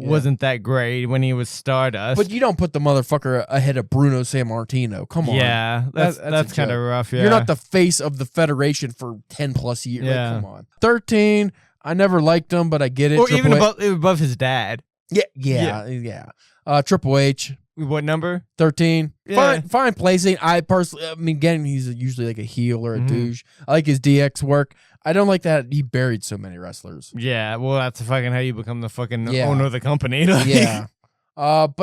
wasn't that great when he was Stardust. But you don't put the motherfucker ahead of Bruno Sammartino. Come on. Yeah, that's kind of rough. Yeah, you're not the face of the federation for 10+ years. Yeah, like, come on. 13. I never liked him, but I get it. Or even above his dad. Yeah. Triple H. What number? 13. Yeah. Fine placing. Again, he's usually like a heel or a douche. I like his DX work. I don't like that he buried so many wrestlers. Yeah, well, that's fucking how you become the fucking owner of the company. Yeah. But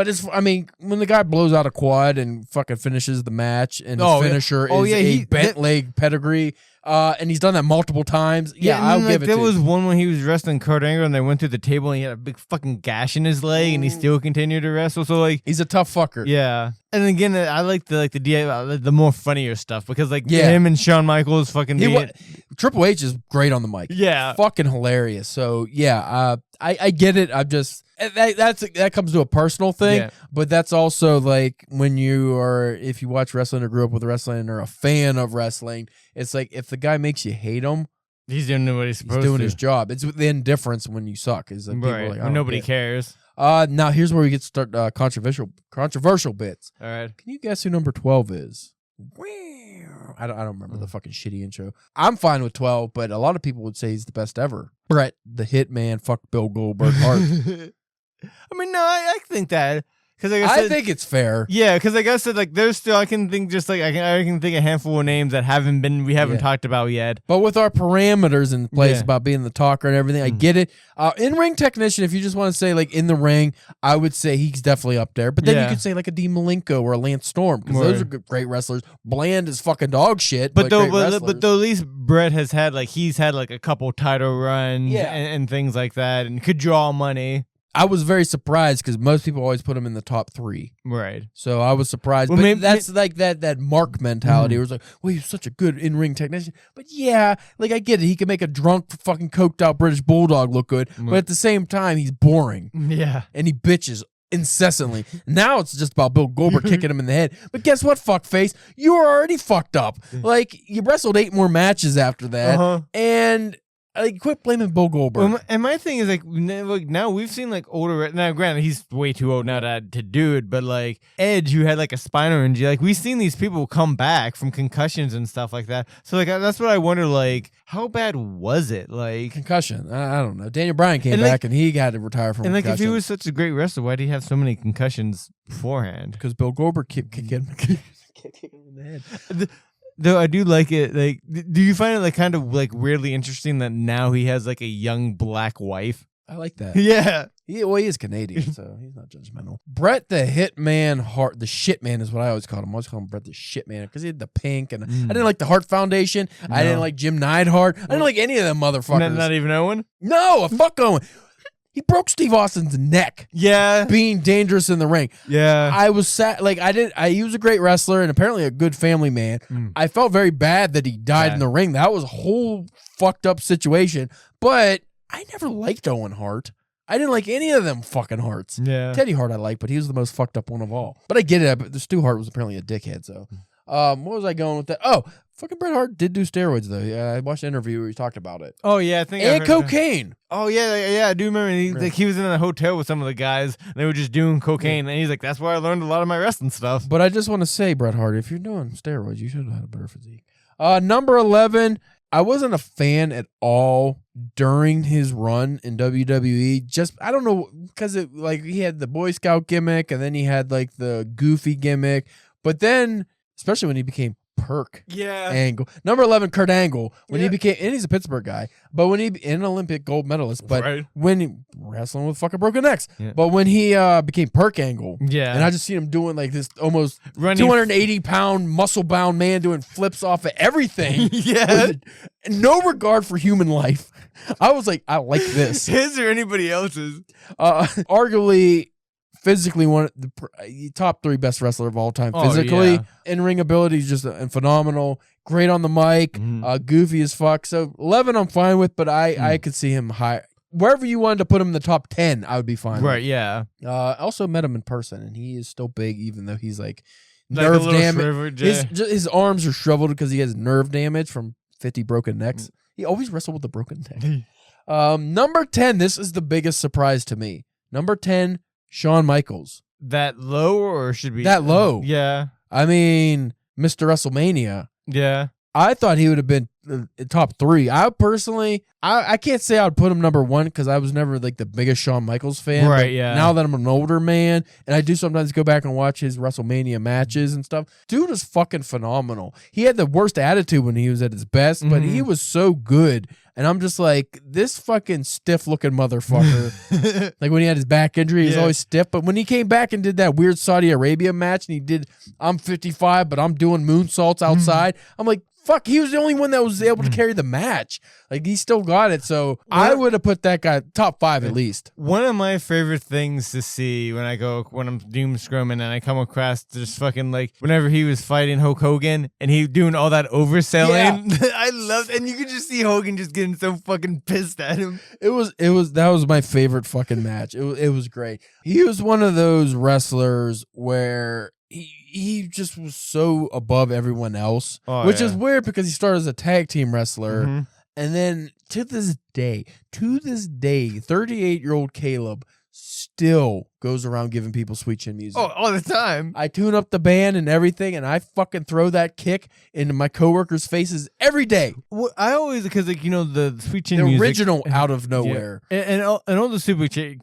when the guy blows out a quad and fucking finishes the match, and his finisher is a bent leg pedigree, and he's done that multiple times. Yeah, I'll give it to there you. was one when he was wrestling Kurt Angle, and they went through the table, and he had a big fucking gash in his leg, and he still continued to wrestle. So like, he's a tough fucker. Yeah. And again, I like the more funnier stuff because him and Shawn Michaels fucking Triple H is great on the mic. Yeah, fucking hilarious. So yeah, I get it. I'm just that comes to a personal thing, but that's also like if you watch wrestling or grew up with wrestling or a fan of wrestling, it's like if the guy makes you hate him, he's doing what he's supposed to. He's doing his job. It's the indifference when you suck. Is like people are like, when nobody cares. Now here's where we get to start controversial bits. All right. Can you guess who number 12 is? I don't remember the fucking shitty intro. I'm fine with 12, but a lot of people would say he's the best ever. Bret the Hitman, fuck Bill Goldberg Hart. I mean, no, I think that. Cause I think it's fair. Yeah, because like I said, like there's still I can think a handful of names that we haven't talked about yet. But with our parameters in place about being the talker and everything, I get it. In-ring technician, if you just want to say like in the ring, I would say he's definitely up there. But then you could say like a Dean Malenko or a Lance Storm because those are great wrestlers. Bland is fucking dog shit. But at least Bret has had he's had a couple title runs and things like that, and could draw money. I was very surprised because most people always put him in the top 3. Right. So I was surprised. Well, but that's like that Mark mentality. It was like, well, he's such a good in-ring technician. But yeah, like I get it. He can make a drunk, fucking coked out British Bulldog look good. But at the same time, he's boring. Yeah. And he bitches incessantly. Now it's just about Bill Goldberg kicking him in the head. But guess what, fuckface? You were already fucked up. Like, you wrestled 8 more matches after that. And... quit blaming Bill Goldberg. Well, and my thing is now we've seen older. Now, granted, he's way too old now to do it, but Edge, who had a spinal injury, we've seen these people come back from concussions and stuff like that. So that's what I wonder. How bad was it? Concussion? I don't know. Daniel Bryan came back and he had to retire from. And concussion. If he was such a great wrestler, why did he have so many concussions beforehand? Because Bill Goldberg kept kicking him in the head. Though I do like it. Do you find it kind of weirdly interesting that now he has a young black wife? I like that. Yeah. He is Canadian, so he's not judgmental. Bret the Hitman Hart, the Shitman is what I always called him. I always call him Bret the Shitman because he had the pink, and I didn't like the Hart Foundation. No. I didn't like Jim Neidhart. I didn't like any of them motherfuckers. Not even Owen? No, fuck Owen. He broke Steve Austin's neck. Yeah. Being dangerous in the ring. Yeah. I was sad. He was a great wrestler and apparently a good family man. I felt very bad that he died in the ring. That was a whole fucked up situation. But I never liked Owen Hart. I didn't like any of them fucking Harts. Yeah. Teddy Hart I liked, but he was the most fucked up one of all. But I get it. But Stu Hart was apparently a dickhead, so. What was I going with that? Oh, fucking Bret Hart did do steroids, though. Yeah, I watched an interview where he talked about it. Oh, yeah. I think and cocaine. Oh, yeah, I do remember. He was in a hotel with some of the guys, and they were just doing cocaine, and he's like, that's where I learned a lot of my wrestling stuff. But I just want to say, Bret Hart, if you're doing steroids, you should have had a better physique. Number 11, I wasn't a fan at all during his run in WWE. Just, I don't know, because he had the Boy Scout gimmick, and then he had the goofy gimmick, but then... especially when he became Perk Angle. Number 11, Kurt Angle. When he became, and he's a Pittsburgh guy, but when he, an Olympic gold medalist, but when he, wrestling with fucking broken necks, but when he became Perk Angle, and I just seen him doing this almost 280-pound muscle-bound man doing flips off of everything. No regard for human life. I was like, I like this. His or anybody else's? Arguably, physically one of the top 3 best wrestler of all time. Physically, in-ring ability is just phenomenal. Great on the mic, goofy as fuck. So 11 I'm fine with, but I could see him high. Wherever you wanted to put him in the top 10, I would be fine with. Yeah. I also met him in person, and he is still big, even though he's nerve damage. His arms are shriveled because he has nerve damage from 50 broken necks. He always wrestled with a broken neck. Number 10, this is the biggest surprise to me. Number 10, Shawn Michaels. That low or should be? That low. Yeah. I mean, Mr. WrestleMania. Yeah. I thought he would have been top 3. I personally, I can't say I'd put him number 1 because I was never like the biggest Shawn Michaels fan. Right, but yeah. now that I'm an older man, and I do sometimes go back and watch his WrestleMania matches and stuff, dude is fucking phenomenal. He had the worst attitude when he was at his best, but he was so good. And I'm just like, this fucking stiff-looking motherfucker. Like when he had his back injury, he was always stiff. But when he came back and did that weird Saudi Arabia match, and he did, I'm 55, but I'm doing moonsaults outside, I'm like, fuck, he was the only one that was able to carry the match. Like, he still got it. So I would have put that guy top 5 at least. One of my favorite things to see when I'm doom scrumming and I come across just fucking like whenever he was fighting Hulk Hogan and he doing all that overselling. Yeah. I loved, and you could just see Hogan just getting so fucking pissed at him. That was my favorite fucking match. It was great. He was one of those wrestlers where he just was so above everyone else, which is weird because he started as a tag team wrestler. And then to this day, 38-year-old Caleb still goes around giving people sweet chin music. Oh, all the time. I tune up the band and everything, and I fucking throw that kick into my coworkers' faces every day. Well, I always, because like, the sweet chin the music, original out of nowhere. Yeah. And all the super chin,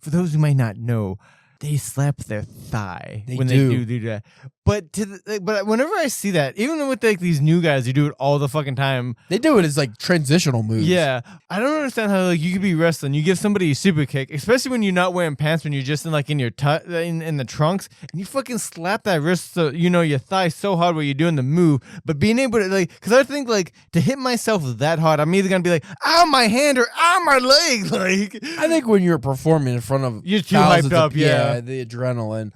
for those who might not know, they slap their thigh when they do that. But but whenever I see that, even with like these new guys who do it all the fucking time, they do it as like transitional moves. Yeah, I don't understand how like you could be wrestling, you give somebody a super kick, especially when you're not wearing pants, when you're just in like in your in the trunks, and you fucking slap that wrist, so your thigh so hard while you're doing the move. But being able to like, because I think like to hit myself that hard, I'm either gonna be like, ow my hand or ow my leg. Like I think when you're performing in front of you're too hyped up, the adrenaline.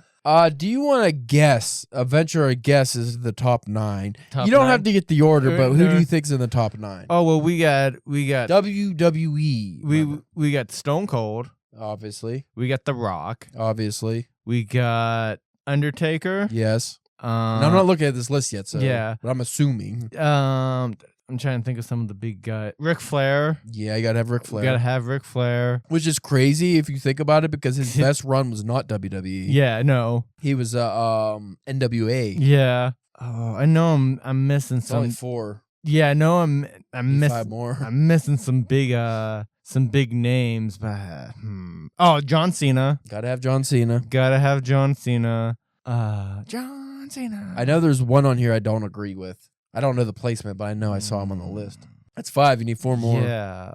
Do you want to venture a guess is the top 9? You don't have to get the order, but who do you think's in the top 9? Oh, well, we got WWE. We got Stone Cold. Obviously. We got The Rock. Obviously. We got Undertaker. Yes. Now, I'm not looking at this list yet, so yeah. But I'm assuming. I'm trying to think of some of the big guys. Ric Flair. Yeah, you gotta have Ric Flair. You gotta have Ric Flair. Which is crazy if you think about it, because his best run was not WWE. Yeah, no. He was NWA. Yeah. Oh, I know I'm missing some. Only 4. Yeah, I know I'm missing 5 more. I'm missing some big names, but Oh, John Cena. Gotta have John Cena. John Cena. John Cena. I know there's one on here I don't agree with. I don't know the placement, but I know I saw him on the list. That's 5. You need 4 more. Yeah.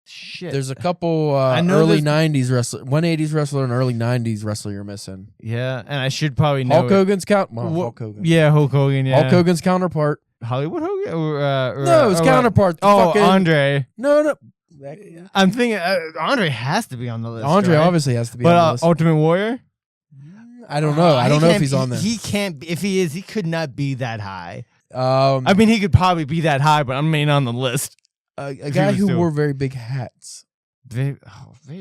Shit. There's a couple early 90s wrestler, 180s wrestler, and early 90s wrestler you're missing. Yeah, and I should probably know Hulk Hogan's Hulk Hogan. Yeah, Hulk Hogan, yeah. Hulk Hogan's counterpart. Hollywood Hogan? No, his counterpart. Andre. No. I'm thinking Andre has to be on the list. Andre obviously has to be on the list. Ultimate Warrior? I don't know. I don't know if he's on there. He can't. If he is, he could not be that high. I mean, he could probably be that high, but I'm on the list. A guy who wore very big hats. Very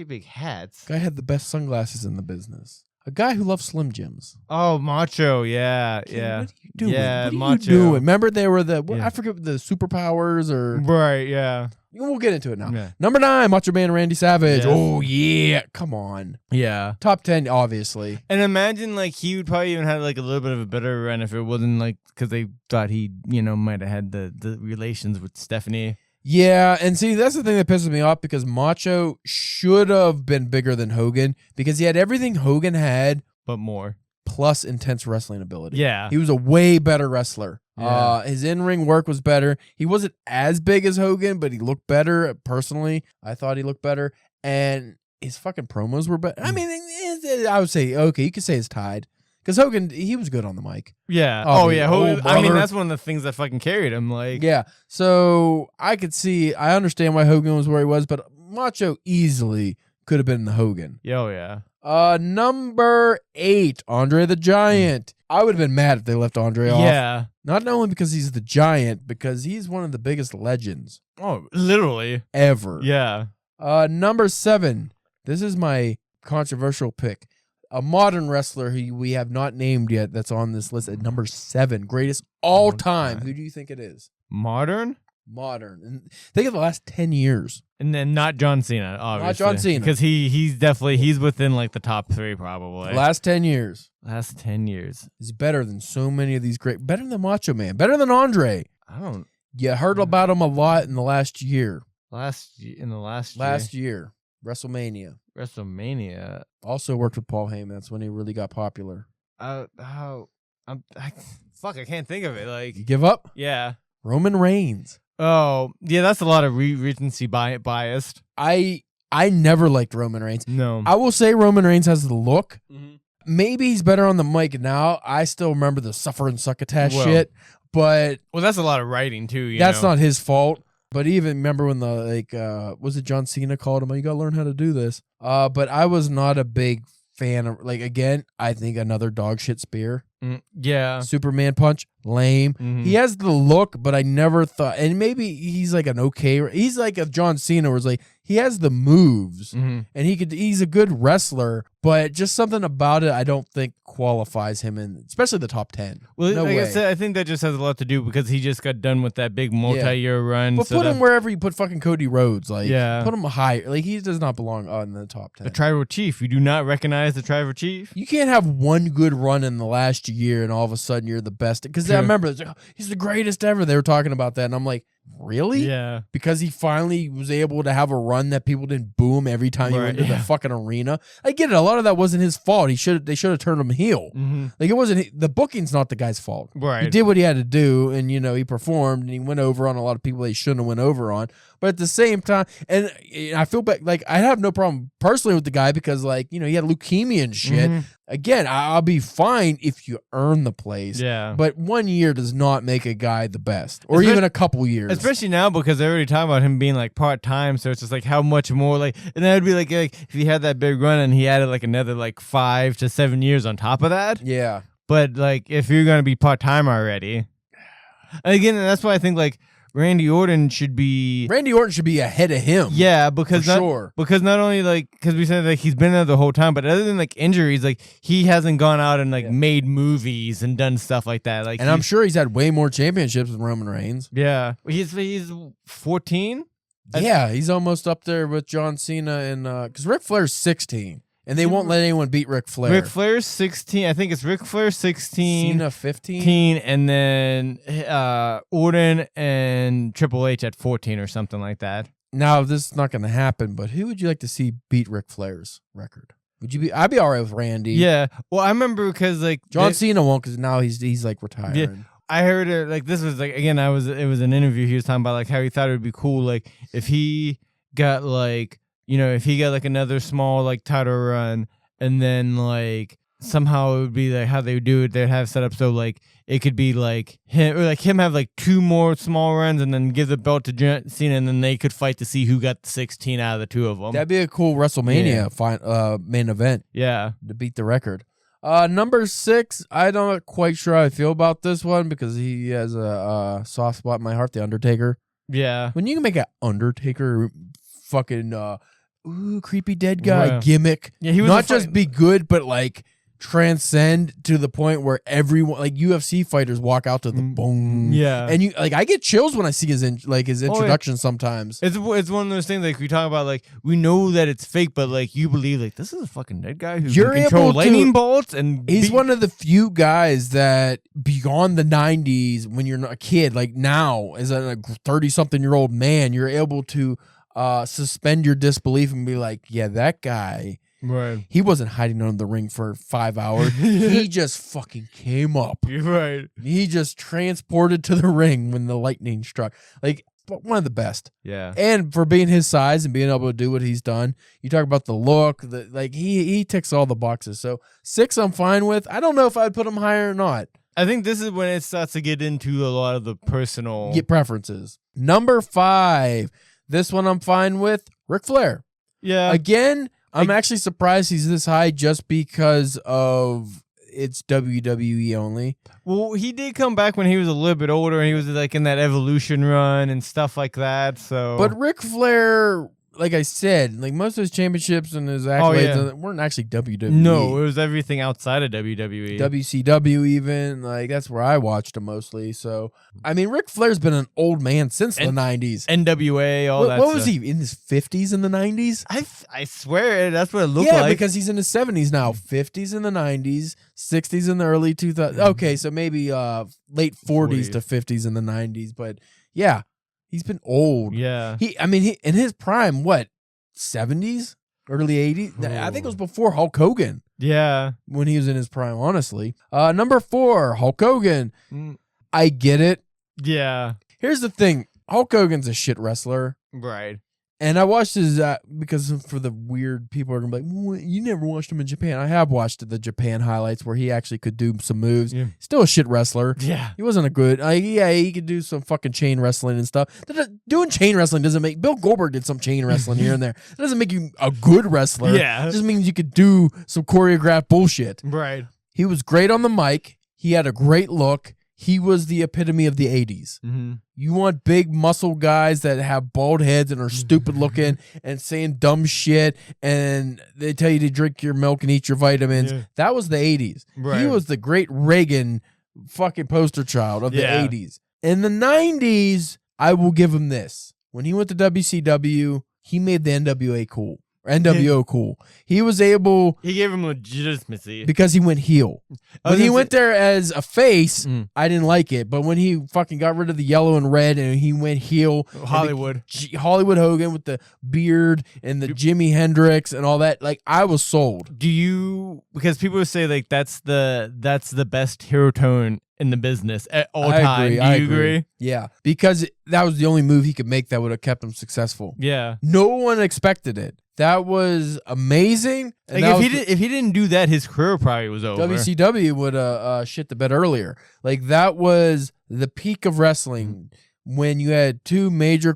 big hats. Guy had the best sunglasses in the business. A guy who loves Slim Jims. Oh, Macho. Yeah. What are you doing? Yeah, what are Macho. you doing? Remember they were I forget the superpowers or. Right. Yeah. We'll get into it now. Yeah. Number 9, Macho Man Randy Savage. Yes. Oh, yeah. Come on. Yeah. Top 10, obviously. And imagine, like, he would probably even have, like, a little bit of a better run if it wasn't, like, because they thought he, might have had the relations with Stephanie. Yeah, and see, that's the thing that pisses me off, because Macho should have been bigger than Hogan, because he had everything Hogan had. But more. Plus intense wrestling ability. Yeah. He was a way better wrestler. Yeah. His in-ring work was better. He wasn't as big as Hogan, but he looked better. Personally, I thought he looked better. And his fucking promos were better. I mean, I would say, okay, you could say it's tied. Because Hogan, he was good on the mic. Yeah. Hogan, I mean, that's one of the things that fucking carried him. Like, yeah. So I understand why Hogan was where he was, but Macho easily could have been the Hogan. Oh, yeah. Number 8, Andre the Giant. I would have been mad if they left Andre off. Yeah. Not only because he's the Giant, because he's one of the biggest legends. Oh, literally. Ever. Yeah. Number 7. This is my controversial pick. A modern wrestler who we have not named yet that's on this list at number 7. Greatest all time. Who do you think it is? Modern? Modern. And think of the last 10 years. And then not John Cena, obviously. Not John Cena. Because he's within like the top 3 probably. Last 10 years. Last 10 years. He's better than so many of these better than Macho Man, better than Andre. You heard about him a lot in the last year. Last year. WrestleMania. Also worked with Paul Heyman. That's when he really got popular. I can't think of it. Like, you give up? Yeah. Roman Reigns. Oh, yeah, that's a lot of recency biased. I never liked Roman Reigns. No. I will say Roman Reigns has the look. Mm-hmm. Maybe he's better on the mic now. I still remember the suffer and succotash shit. But that's a lot of writing too. That's not his fault. But even remember when was it John Cena called him? Oh, you got to learn how to do this. But I was not a big fan of, again, I think another dog shit spear. Yeah. Superman punch, lame. Mm-hmm. He has the look, but I never thought, and maybe he's like he's like a John Cena where it's like, he has the moves and he's a good wrestler, but just something about it I don't think qualifies him in, especially the top 10. Well, no way. I said, I think that just has a lot to do because he just got done with that big multi-year run. But put him wherever you put fucking Cody Rhodes. Put him higher. Like, he does not belong in the top 10. The Tribal Chief. You do not recognize the Tribal Chief? You can't have one good run in the last year and all of a sudden you're the best. Because I remember, he's the greatest ever. They were talking about that and I'm like, really? Yeah. Because he finally was able to have a run that people didn't boo him every time he went to the fucking arena. I get it. A lot of that wasn't his fault. They should have turned him heel. Mm-hmm. Like, it wasn't the booking's not the guy's fault. Right. He did what he had to do, and he performed and he went over on a lot of people they shouldn't have went over on. But at the same time, and I feel bad. Like, I have no problem personally with the guy because, he had leukemia and shit. Mm-hmm. Again, I'll be fine if you earn the place. Yeah. But 1 year does not make a guy the best, or even a couple years. Especially now because they're already talking about him being part time. So it's just how much more and that would be like if he had that big run and he added another 5 to 7 years on top of that. Yeah. But if you're gonna be part time already, and again, that's why I think Randy Orton should be ahead of him. Yeah, because not only because we said he's been there the whole time, but other than injuries, he hasn't gone out and made movies and done stuff like that. And I'm sure he's had way more championships than Roman Reigns. Yeah, he's 14. Yeah, he's almost up there with John Cena and because Ric Flair's 16. And they won't let anyone beat Ric Flair. Ric Flair's 16. I think it's Ric Flair 16. Cena 15. And then Orton and Triple H at 14 or something like that. Now, this is not going to happen, but who would you like to see beat Ric Flair's record? I'd be all right with Randy. Yeah. Well, I remember because John Cena won't because now he's retiring. Yeah. I heard it this was again, it was an interview he was talking about how he thought it would be cool if he got if he got another small title run and then somehow it would be how they would do it, they'd have set up so it could be him or him have 2 more small runs and then give the belt to John Cena and then they could fight to see who got the 16 out of the 2 of them. That'd be a cool WrestleMania main event. Yeah. To beat the record. Number 6, I'm not quite sure how I feel about this one because he has a soft spot in my heart, The Undertaker. Yeah. When you can make an Undertaker fucking creepy dead guy gimmick. Yeah, he was not just be good, but transcend to the point where everyone UFC fighters walk out to the boom. Yeah, and you I get chills when I see his introduction. Sometimes it's one of those things we talk about we know that it's fake, but you believe this is a fucking dead guy who can control lightning bolts, and he's one of the few guys that beyond the 90s when you're a kid now as a 30-something-year-old man you're able to suspend your disbelief and be yeah, that guy, right? He wasn't hiding under the ring for 5 hours. He just fucking came up. You're right. He just transported to the ring when the lightning struck. One of the best. Yeah. And for being his size and being able to do what he's done, you talk about the look, he ticks all the boxes. So 6, I'm fine with. I don't know if I'd put him higher or not. I think this is when it starts to get into a lot of the personal preferences. Number 5. This one I'm fine with. Ric Flair. Yeah. Again, I'm actually surprised he's this high just because of it's WWE only. Well, he did come back when he was a little bit older and he was in that Evolution run and stuff like that. So, but Ric Flair, like I said, like most of his championships and his accolades weren't actually WWE. No, it was everything outside of WWE. WCW even. Like, that's where I watched him mostly. So, I mean, Ric Flair's been an old man since the 90s. NWA, all that What stuff. was he, in his 50s in the 90s? I swear, that's what it looked like. Yeah, because he's in his 70s now. 50s in the 90s, 60s in the early 2000s. Okay, so maybe late 40s to 50s in the 90s. But, yeah. He's been old. Yeah. He in his prime, what, 70s? Early 80s? I think it was before Hulk Hogan. Yeah. When he was in his prime, honestly. Number 4, Hulk Hogan. I get it. Yeah. Here's the thing. Hulk Hogan's a shit wrestler. Right. And I watched his, because for the weird people are going to be like, well, you never watched him in Japan. I have watched the Japan highlights where he actually could do some moves. Yeah. Still a shit wrestler. Yeah. He wasn't a good, he could do some fucking chain wrestling and stuff. Doing chain wrestling doesn't make, Bill Goldberg did some chain wrestling here and there. That doesn't make you a good wrestler. Yeah. It just means you could do some choreographed bullshit. Right. He was great on the mic. He had a great look. He was the epitome of the 80s. Mm-hmm. You want big muscle guys that have bald heads and are stupid looking and saying dumb shit, and they tell you to drink your milk and eat your vitamins. Yeah. That was the 80s. Right. He was the great Reagan fucking poster child of the 80s. In the 90s, I will give him this. When he went to WCW, he made the NWA cool. NWO cool. He was able... He gave him legitimacy. Because he went heel. When he went there as a face, I didn't like it. But when he fucking got rid of the yellow and red and he went heel... Hollywood. Hollywood Hogan with the beard and the Jimi Hendrix and all that. Like, I was sold. Do you... Because people say, like, that's the best hero tone in the business at all time. Do you agree? Yeah. Because that was the only move he could make that would have kept him successful. Yeah. No one expected it. That was amazing. Like if he didn't do that, his career probably was over. WCW would shit the bed earlier. Like, that was the peak of wrestling when you had two major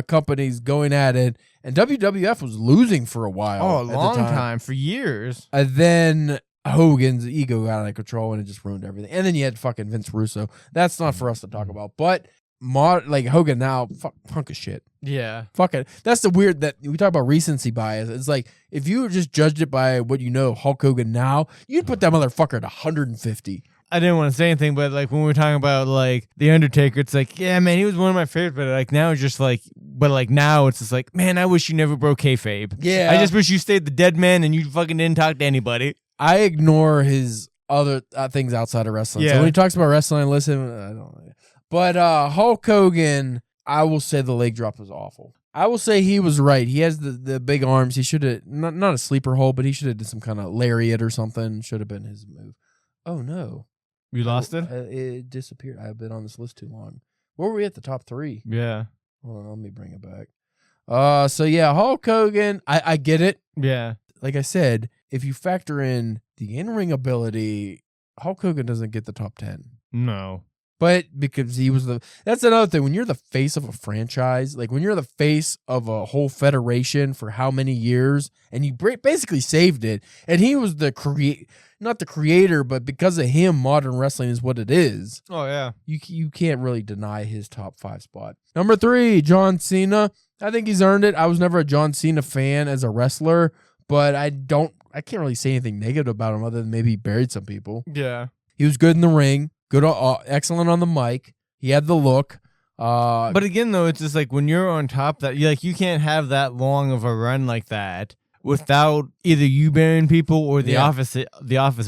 companies going at it, and WWF was losing for a while. Oh, a long time, for years. And then Hogan's ego got out of control and it just ruined everything. And then you had fucking Vince Russo. That's not for us to talk about, but like Hogan now, punk as shit. Yeah. Fuck it. That's the weird that we talk about recency bias. It's like, if you just judged it by what you know Hulk Hogan now, you'd put that motherfucker at 150. I didn't want to say anything, but like when we were talking about like The Undertaker, it's like, yeah, man, he was one of my favorites, but like now it's just like, now it's just like, man, I wish you never broke kayfabe. Yeah. I just wish you stayed the dead man and you fucking didn't talk to anybody. I ignore his other things outside of wrestling. Yeah. So when he talks about wrestling, listen, I don't know. But Hulk Hogan, I will say the leg drop was awful. I will say he was right. He has the big arms. He should have, not a sleeper hold, but he should have did some kind of lariat or something. Should have been his move. Oh, no. You lost it? It disappeared. I've been on this list too long. Where were we at the top 3? Yeah. Hold on, let me bring it back. So yeah, Hulk Hogan, I get it. Yeah. Like I said, if you factor in the in-ring ability, Hulk Hogan doesn't get the top 10. No. But because he was that's another thing. When you're the face of a franchise, like when you're the face of a whole federation for how many years, and you basically saved it, and he was not the creator, but because of him, modern wrestling is what it is. Oh, yeah. You can't really deny his top 5 spot. Number 3, John Cena. I think he's earned it. I was never a John Cena fan as a wrestler, but I can't really say anything negative about him other than maybe he buried some people. Yeah. He was good in the ring. Good, excellent on the mic. He had the look. But again, though, it's just like when you're on top, that you can't have that long of a run like that without either you burying people or the office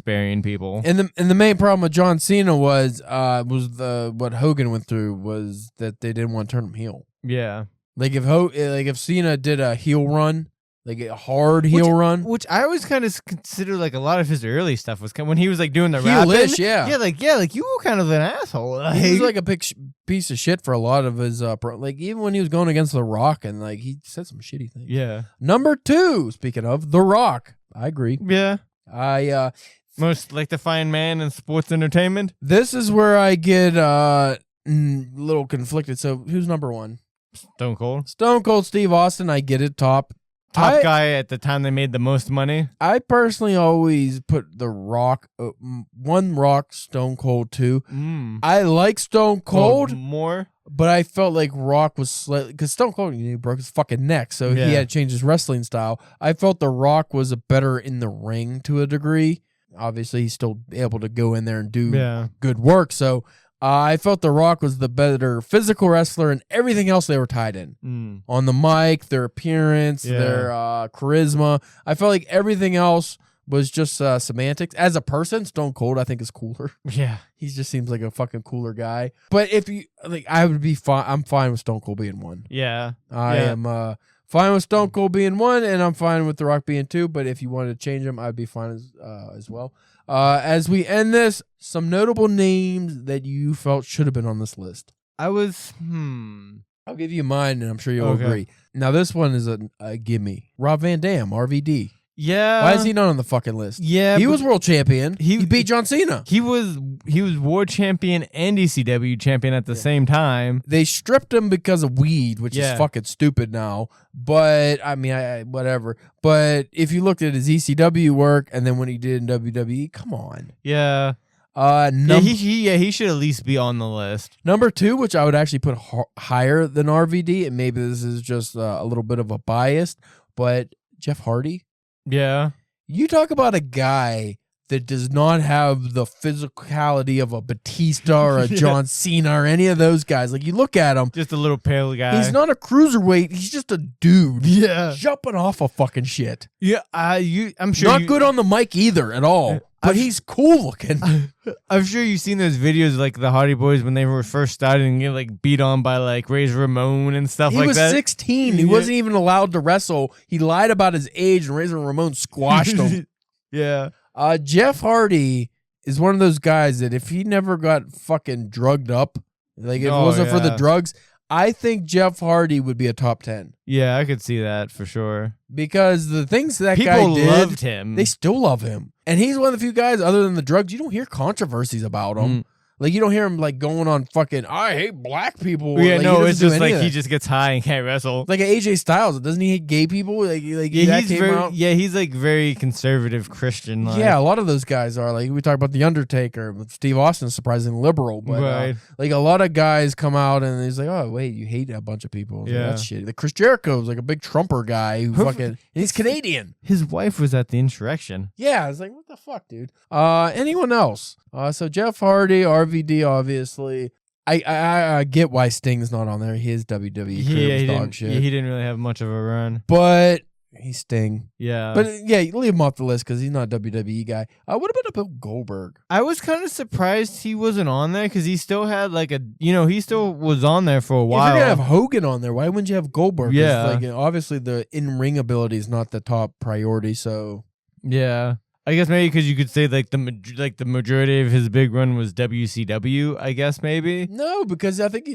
burying people. And the main problem with John Cena was what Hogan went through was that they didn't want to turn him heel. Yeah, like if Cena did a heel run. Like a hard heel run, which I always kind of consider like a lot of his early stuff was when he was like doing the heelish, rapping. Like you were kind of an asshole. Like, he was like a big piece of shit for a lot of his like even when he was going against The Rock and like he said some shitty things. Yeah. Number 2, speaking of The Rock, I agree. Yeah. Most like defiant man in sports entertainment. This is where I get a little conflicted. So who's number 1? Stone Cold Steve Austin. I get it, top top guy at the time they made the most money. I personally always put The Rock, one Rock, Stone Cold 2. I like Stone Cold more, but I felt like Rock was slightly, because Stone Cold, he broke his fucking neck, so he had to change his wrestling style. I felt The Rock was a better in the ring to a degree. Obviously, he's still able to go in there and do good work. So I felt The Rock was the better physical wrestler, and everything else they were tied in. On the mic, their appearance, their charisma. I felt like everything else was just semantics. As a person, Stone Cold, I think, is cooler. Yeah. He just seems like a fucking cooler guy. But if you, like, I would be fine. I'm fine with Stone Cold being 1. Yeah. I am fine with Stone Cold being 1, and I'm fine with The Rock being 2. But if you wanted to change them, I'd be fine as well. As we end this, some notable names that you felt should have been on this list. I was, I'll give you mine, and I'm sure you'll agree. Now, this one is a gimme. Rob Van Dam, RVD. Yeah. Why is he not on the fucking list? Yeah. He was world champion. He beat John Cena. He was world champion and ECW champion at the same time. They stripped him because of weed, which is fucking stupid now. But, I mean, whatever. But if you looked at his ECW work and then when he did in WWE, come on. Yeah. He should at least be on the list. Number 2, which I would actually put higher than RVD, and maybe this is just a little bit of a bias, but Jeff Hardy. Yeah. You talk about a guy that does not have the physicality of a Batista or a John Cena or any of those guys. Like, you look at him. Just a little pale guy. He's not a cruiserweight. He's just a dude. Yeah. Jumping off of fucking shit. Yeah. I'm sure. Not good on the mic either at all. But he's cool looking. I'm sure you've seen those videos like the Hardy Boys when they were first starting and get like beat on by like Razor Ramon and stuff like that. He was 16. He wasn't even allowed to wrestle. He lied about his age and Razor Ramon squashed him. Yeah. Jeff Hardy is one of those guys that if he never got fucking drugged up, like if it wasn't for the drugs, I think Jeff Hardy would be a top 10. Yeah, I could see that for sure. Because the things that people guy did, loved him. They still love him. And he's one of the few guys, other than the drugs, you don't hear controversies about him. Like, you don't hear him, like, going on fucking, I hate black people. Yeah, like, no, it's just like he just gets high and can't wrestle. Like AJ Styles, doesn't he hate gay people? He's like very conservative Christian. Like. Yeah, a lot of those guys are. Like, we talk about The Undertaker, but Steve Austin's surprisingly liberal. But, like, a lot of guys come out and he's like, oh, wait, you hate a bunch of people. Yeah. Like, that's shitty. Like, Chris Jericho's like a big Trumper guy who and he's Canadian. His wife was at the insurrection. Yeah, I was like, what the fuck, dude? Anyone else? So Jeff Hardy, RVD, obviously. I get why Sting's not on there. His WWE career was dog shit. Yeah, he didn't really have much of a run. But he's Sting. Yeah. But yeah, you leave him off the list because he's not a WWE guy. What about Bill Goldberg? I was kind of surprised he wasn't on there because he still had like he still was on there for a while. If you're going to have Hogan on there, why wouldn't you have Goldberg? Yeah. Like, obviously the in-ring ability is not the top priority, so. Yeah. I guess maybe because you could say like the majority of his big run was WCW. I guess maybe no, because I think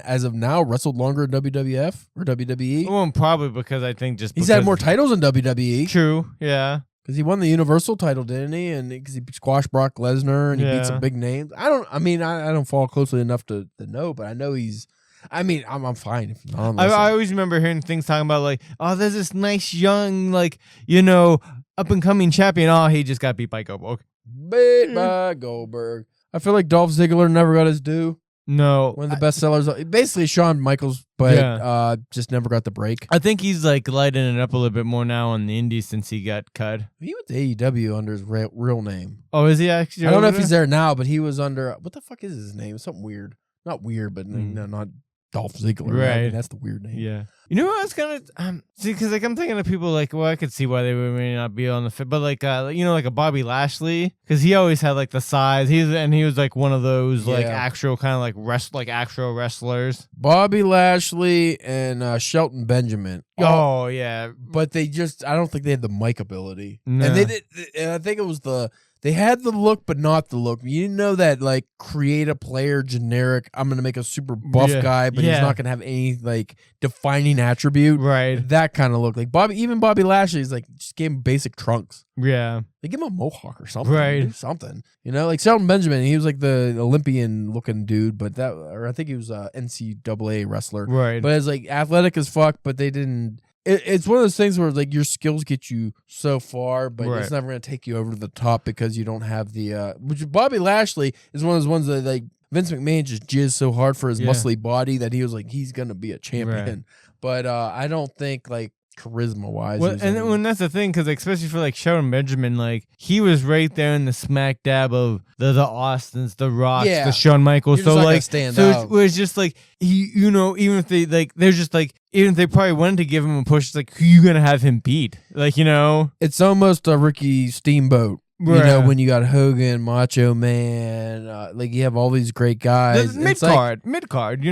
as of now wrestled longer in WWF or WWE. Well, probably because I think he's had more titles in WWE. True, yeah, because he won the Universal title, didn't he? And because he squashed Brock Lesnar and he beat some big names. I don't follow closely enough to know, but I know he's. I mean, I'm fine if not on the list. I always remember hearing things talking about like, oh, there's this nice young up and coming champion. Oh, he just got beat by Goldberg. Beat by Goldberg. I feel like Dolph Ziggler never got his due. No. One of the best sellers. Basically Shawn Michaels, but just never got the break. I think he's like lighting it up a little bit more now on the indies since he got cut. He went to AEW under his real name. Oh, is he actually? I don't know if he's there now, but he was under, what the fuck is his name? Something weird. Not weird, but not Dolph Ziggler. Right. I mean, that's the weird name. Yeah. You know what I was kind of see, because like I'm thinking of people like, well, I could see why they may not be on the fit, but like like a Bobby Lashley, because he always had like the size. He was like one of those like actual kind of like actual wrestlers. Bobby Lashley and Shelton Benjamin. Oh yeah, but I don't think they had the mic ability. No. And I think it was they had the look, but not the look. You know that, like, create a player generic, I'm going to make a super buff guy, but he's not going to have any, like, defining attribute. Right. That kind of look. Like, even Bobby Lashley's, like, just gave him basic trunks. Yeah. They give him a mohawk or something. Right. Do something. You know, like Shelton Benjamin, he was, like, the Olympian-looking dude, but I think he was a NCAA wrestler. Right. But it's, like, athletic as fuck, but they didn't... it's one of those things where like your skills get you so far, but Right. it's never going to take you over to the top because you don't have the. Which Bobby Lashley is one of those ones that like Vince McMahon just jizzed so hard for his muscly body that he was like he's going to be a champion. Right. But I don't think like charisma wise. Well, and when that's the thing, because especially for like Shelton Benjamin, like he was right there in the smack dab of the Austins, the Rocks, the Shawn Michaels. You're So just not like, stand so out. it was just like even if they like, they're just like, even if they probably wanted to give him a push, it's like who you gonna have him beat? Like it's almost a Ricky Steamboat. Right. You know, when you got Hogan, Macho Man, like you have all these great guys. Mid card,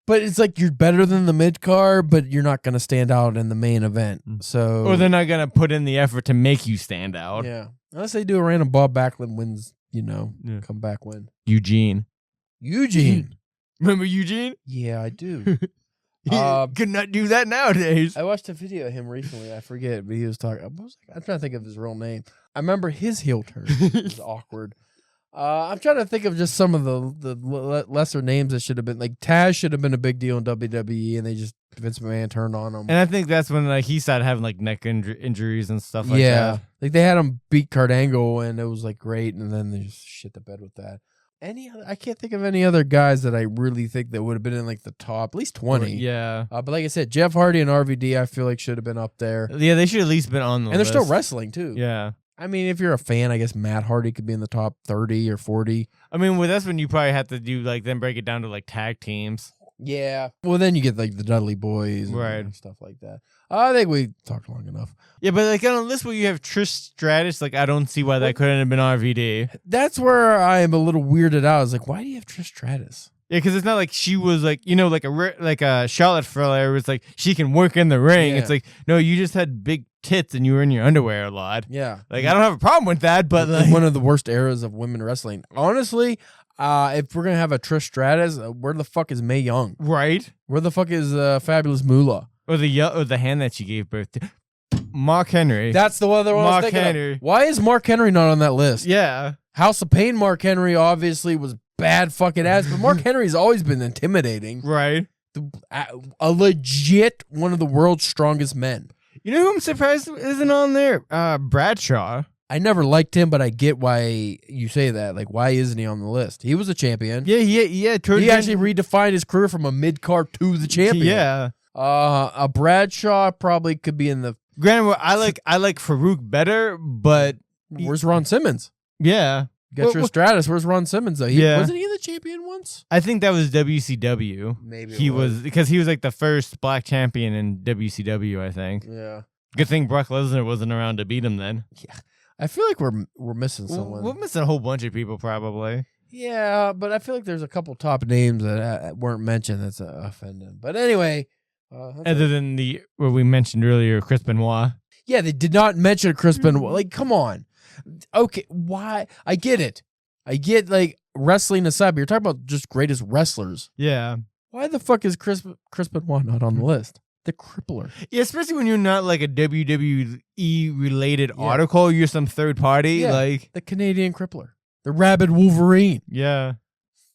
But it's like you're better than the mid card, but you're not going to stand out in the main event. So, or they're not gonna put in the effort to make you stand out. yeah, unless they do a random Bob Backlund wins, come back win. Eugene. Remember Eugene? Yeah, I do. Could not do that nowadays. I watched a video of him recently. I forget, but he was talking. I'm trying to think of his real name. I remember his heel turn. It was awkward. I'm trying to think of just some of the lesser names that should have been. Like Taz should have been a big deal in WWE, and they just Vince McMahon turned on him. And I think that's when like he started having like neck injuries and stuff like that. Like they had him beat Kurt Angle, and it was like great, and then they just shit the bed with that. I can't think of any other guys that I really think that would have been in like the top, at least 20. Yeah. But like I said, Jeff Hardy and RVD, I feel like should have been up there. Yeah, they should at least been on the and list. they're still wrestling too. Yeah. I mean, if you're a fan, I guess Matt Hardy could be in the top 30 or 40. I mean, well, that's when you probably have to do like then break it down to like tag teams. Yeah. Well, then you get like the Dudley Boys and stuff like that. I think we talked long enough. Yeah, but like on a list where you have Trish Stratus, like I don't see why that couldn't have been RVD. That's where I am a little weirded out. I was like, why do you have Trish Stratus? Yeah, because it's not like she was like like a Charlotte Flair was like she can work in the ring. Yeah. It's like no, you just had big tits and you were in your underwear a lot. Yeah, like I don't have a problem with that, but like one of the worst eras of women wrestling. Honestly, if we're gonna have a Trish Stratus, where the fuck is Mae Young? Right? Where the fuck is Fabulous Moolah? Or the hand that she gave birth to? Mark Henry. That's the other one I was thinking Henry. of. Why is Mark Henry not on that list? Yeah. House of Pain Mark Henry obviously was bad fucking ass, but Mark Henry's always been intimidating. Right. A legit one of the world's strongest men. You know who I'm surprised isn't on there? Bradshaw. I never liked him, but I get why you say that. Like, why isn't he on the list? He was a champion. Yeah. He actually redefined his career from a mid-card to the champion. Yeah. A Bradshaw probably could be in the... Granted, I like Farouk better, but... Where's Ron Simmons? Yeah. Got your Stratus. Where's Ron Simmons, though? Wasn't he the champion once? I think that was WCW. Maybe he was. Because he was like the first black champion in WCW, I think. Yeah. Good thing Brock Lesnar wasn't around to beat him then. Yeah. I feel like we're missing someone. We're missing a whole bunch of people, probably. Yeah, but I feel like there's a couple top names that weren't mentioned that's offending. But anyway... Other than what we mentioned earlier, Chris Benoit. Yeah, they did not mention Chris Benoit. Like, come on. Okay, why? I get it. I get, like, wrestling aside, but you're talking about just greatest wrestlers. Yeah. Why the fuck is Chris Benoit not on the list? The Crippler. Yeah, especially when you're not, like, a WWE-related article. You're some third party. Yeah, like the Canadian Crippler. The Rabid Wolverine. Yeah.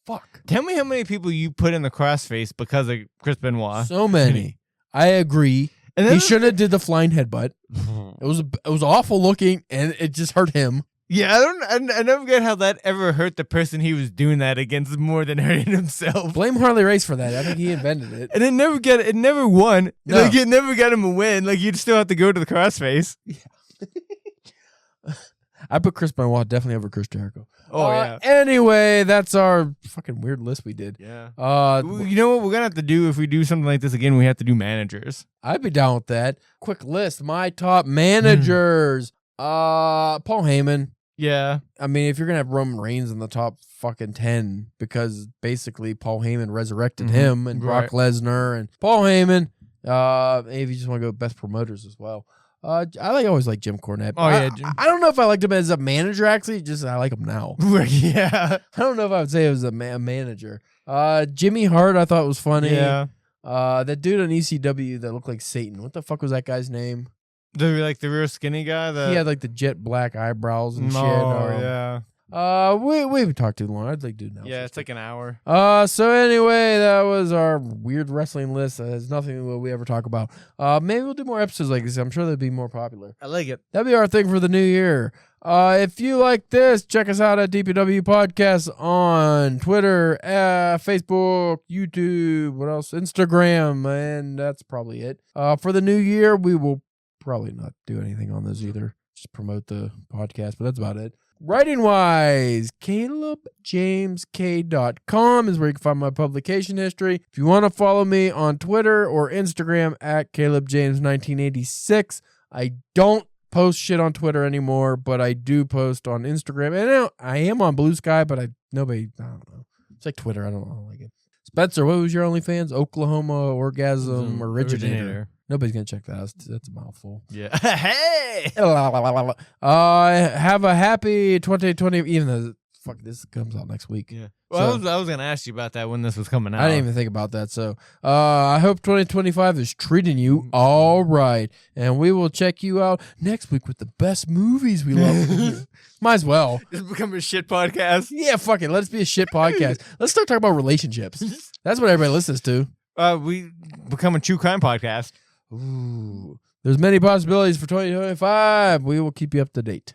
Fuck. Tell me how many people you put in the crossface because of Chris Benoit. So many. I agree. And he shouldn't have did the flying headbutt. It was awful looking, and it just hurt him. Yeah, I never get how that ever hurt the person he was doing that against more than hurting himself. Blame Harley Race for that. I think he invented it. And it never won. No. Like it never got him a win. Like you'd still have to go to the crossface. Yeah. I put Chris Benoit definitely over Chris Jericho. Oh, yeah. Anyway, that's our fucking weird list we did. Yeah. You know what we're going to have to do if we do something like this again? We have to do managers. I'd be down with that. Quick list. My top managers. Paul Heyman. Yeah. I mean, if you're going to have Roman Reigns in the top fucking 10, because basically Paul Heyman resurrected him and Brock Lesnar and Paul Heyman. If you just want to go best promoters as well. I always like Jim Cornette. Oh, yeah. I don't know if I liked him as a manager, actually. Just I like him now. Yeah. I don't know if I would say it was a manager. Jimmy Hart, I thought was funny. Yeah. That dude on ECW that looked like Satan. What the fuck was that guy's name? The real skinny guy? He had like the jet black eyebrows and shit. Oh, yeah. We talked too long. I'd like to do now. Yeah, it's like an hour. So anyway, that was our weird wrestling list. That has nothing that we ever talk about. Maybe we'll do more episodes like this. I'm sure they'd be more popular. I like it. That'd be our thing for the new year. If you like this, check us out at DPW Podcast on Twitter, Facebook, YouTube, what else? Instagram, and that's probably it. For the new year, we will probably not do anything on this either. Just promote the podcast, but that's about it. Writing wise, CalebJamesK.com is where you can find my publication history. If you want to follow me on Twitter or Instagram at CalebJames1986, I don't post shit on Twitter anymore, but I do post on Instagram. And I am on Blue Sky, but I don't know. It's like Twitter. I don't like it. Spencer, what was your OnlyFans? Oklahoma Orgasm Originator. Nobody's going to check that out. That's a mouthful. Yeah. Hey! Have a happy 2020, even though this comes out next week. Yeah. Well, so, I was going to ask you about that when this was coming out. I didn't even think about that. So I hope 2025 is treating you all right. And we will check you out next week with the best movies we love. Might as well. Just become a shit podcast. Yeah, fuck it. Let's be a shit podcast. Let's start talking about relationships. That's what everybody listens to. We become a true crime podcast. Ooh. There's many possibilities for 2025. We will keep you up to date.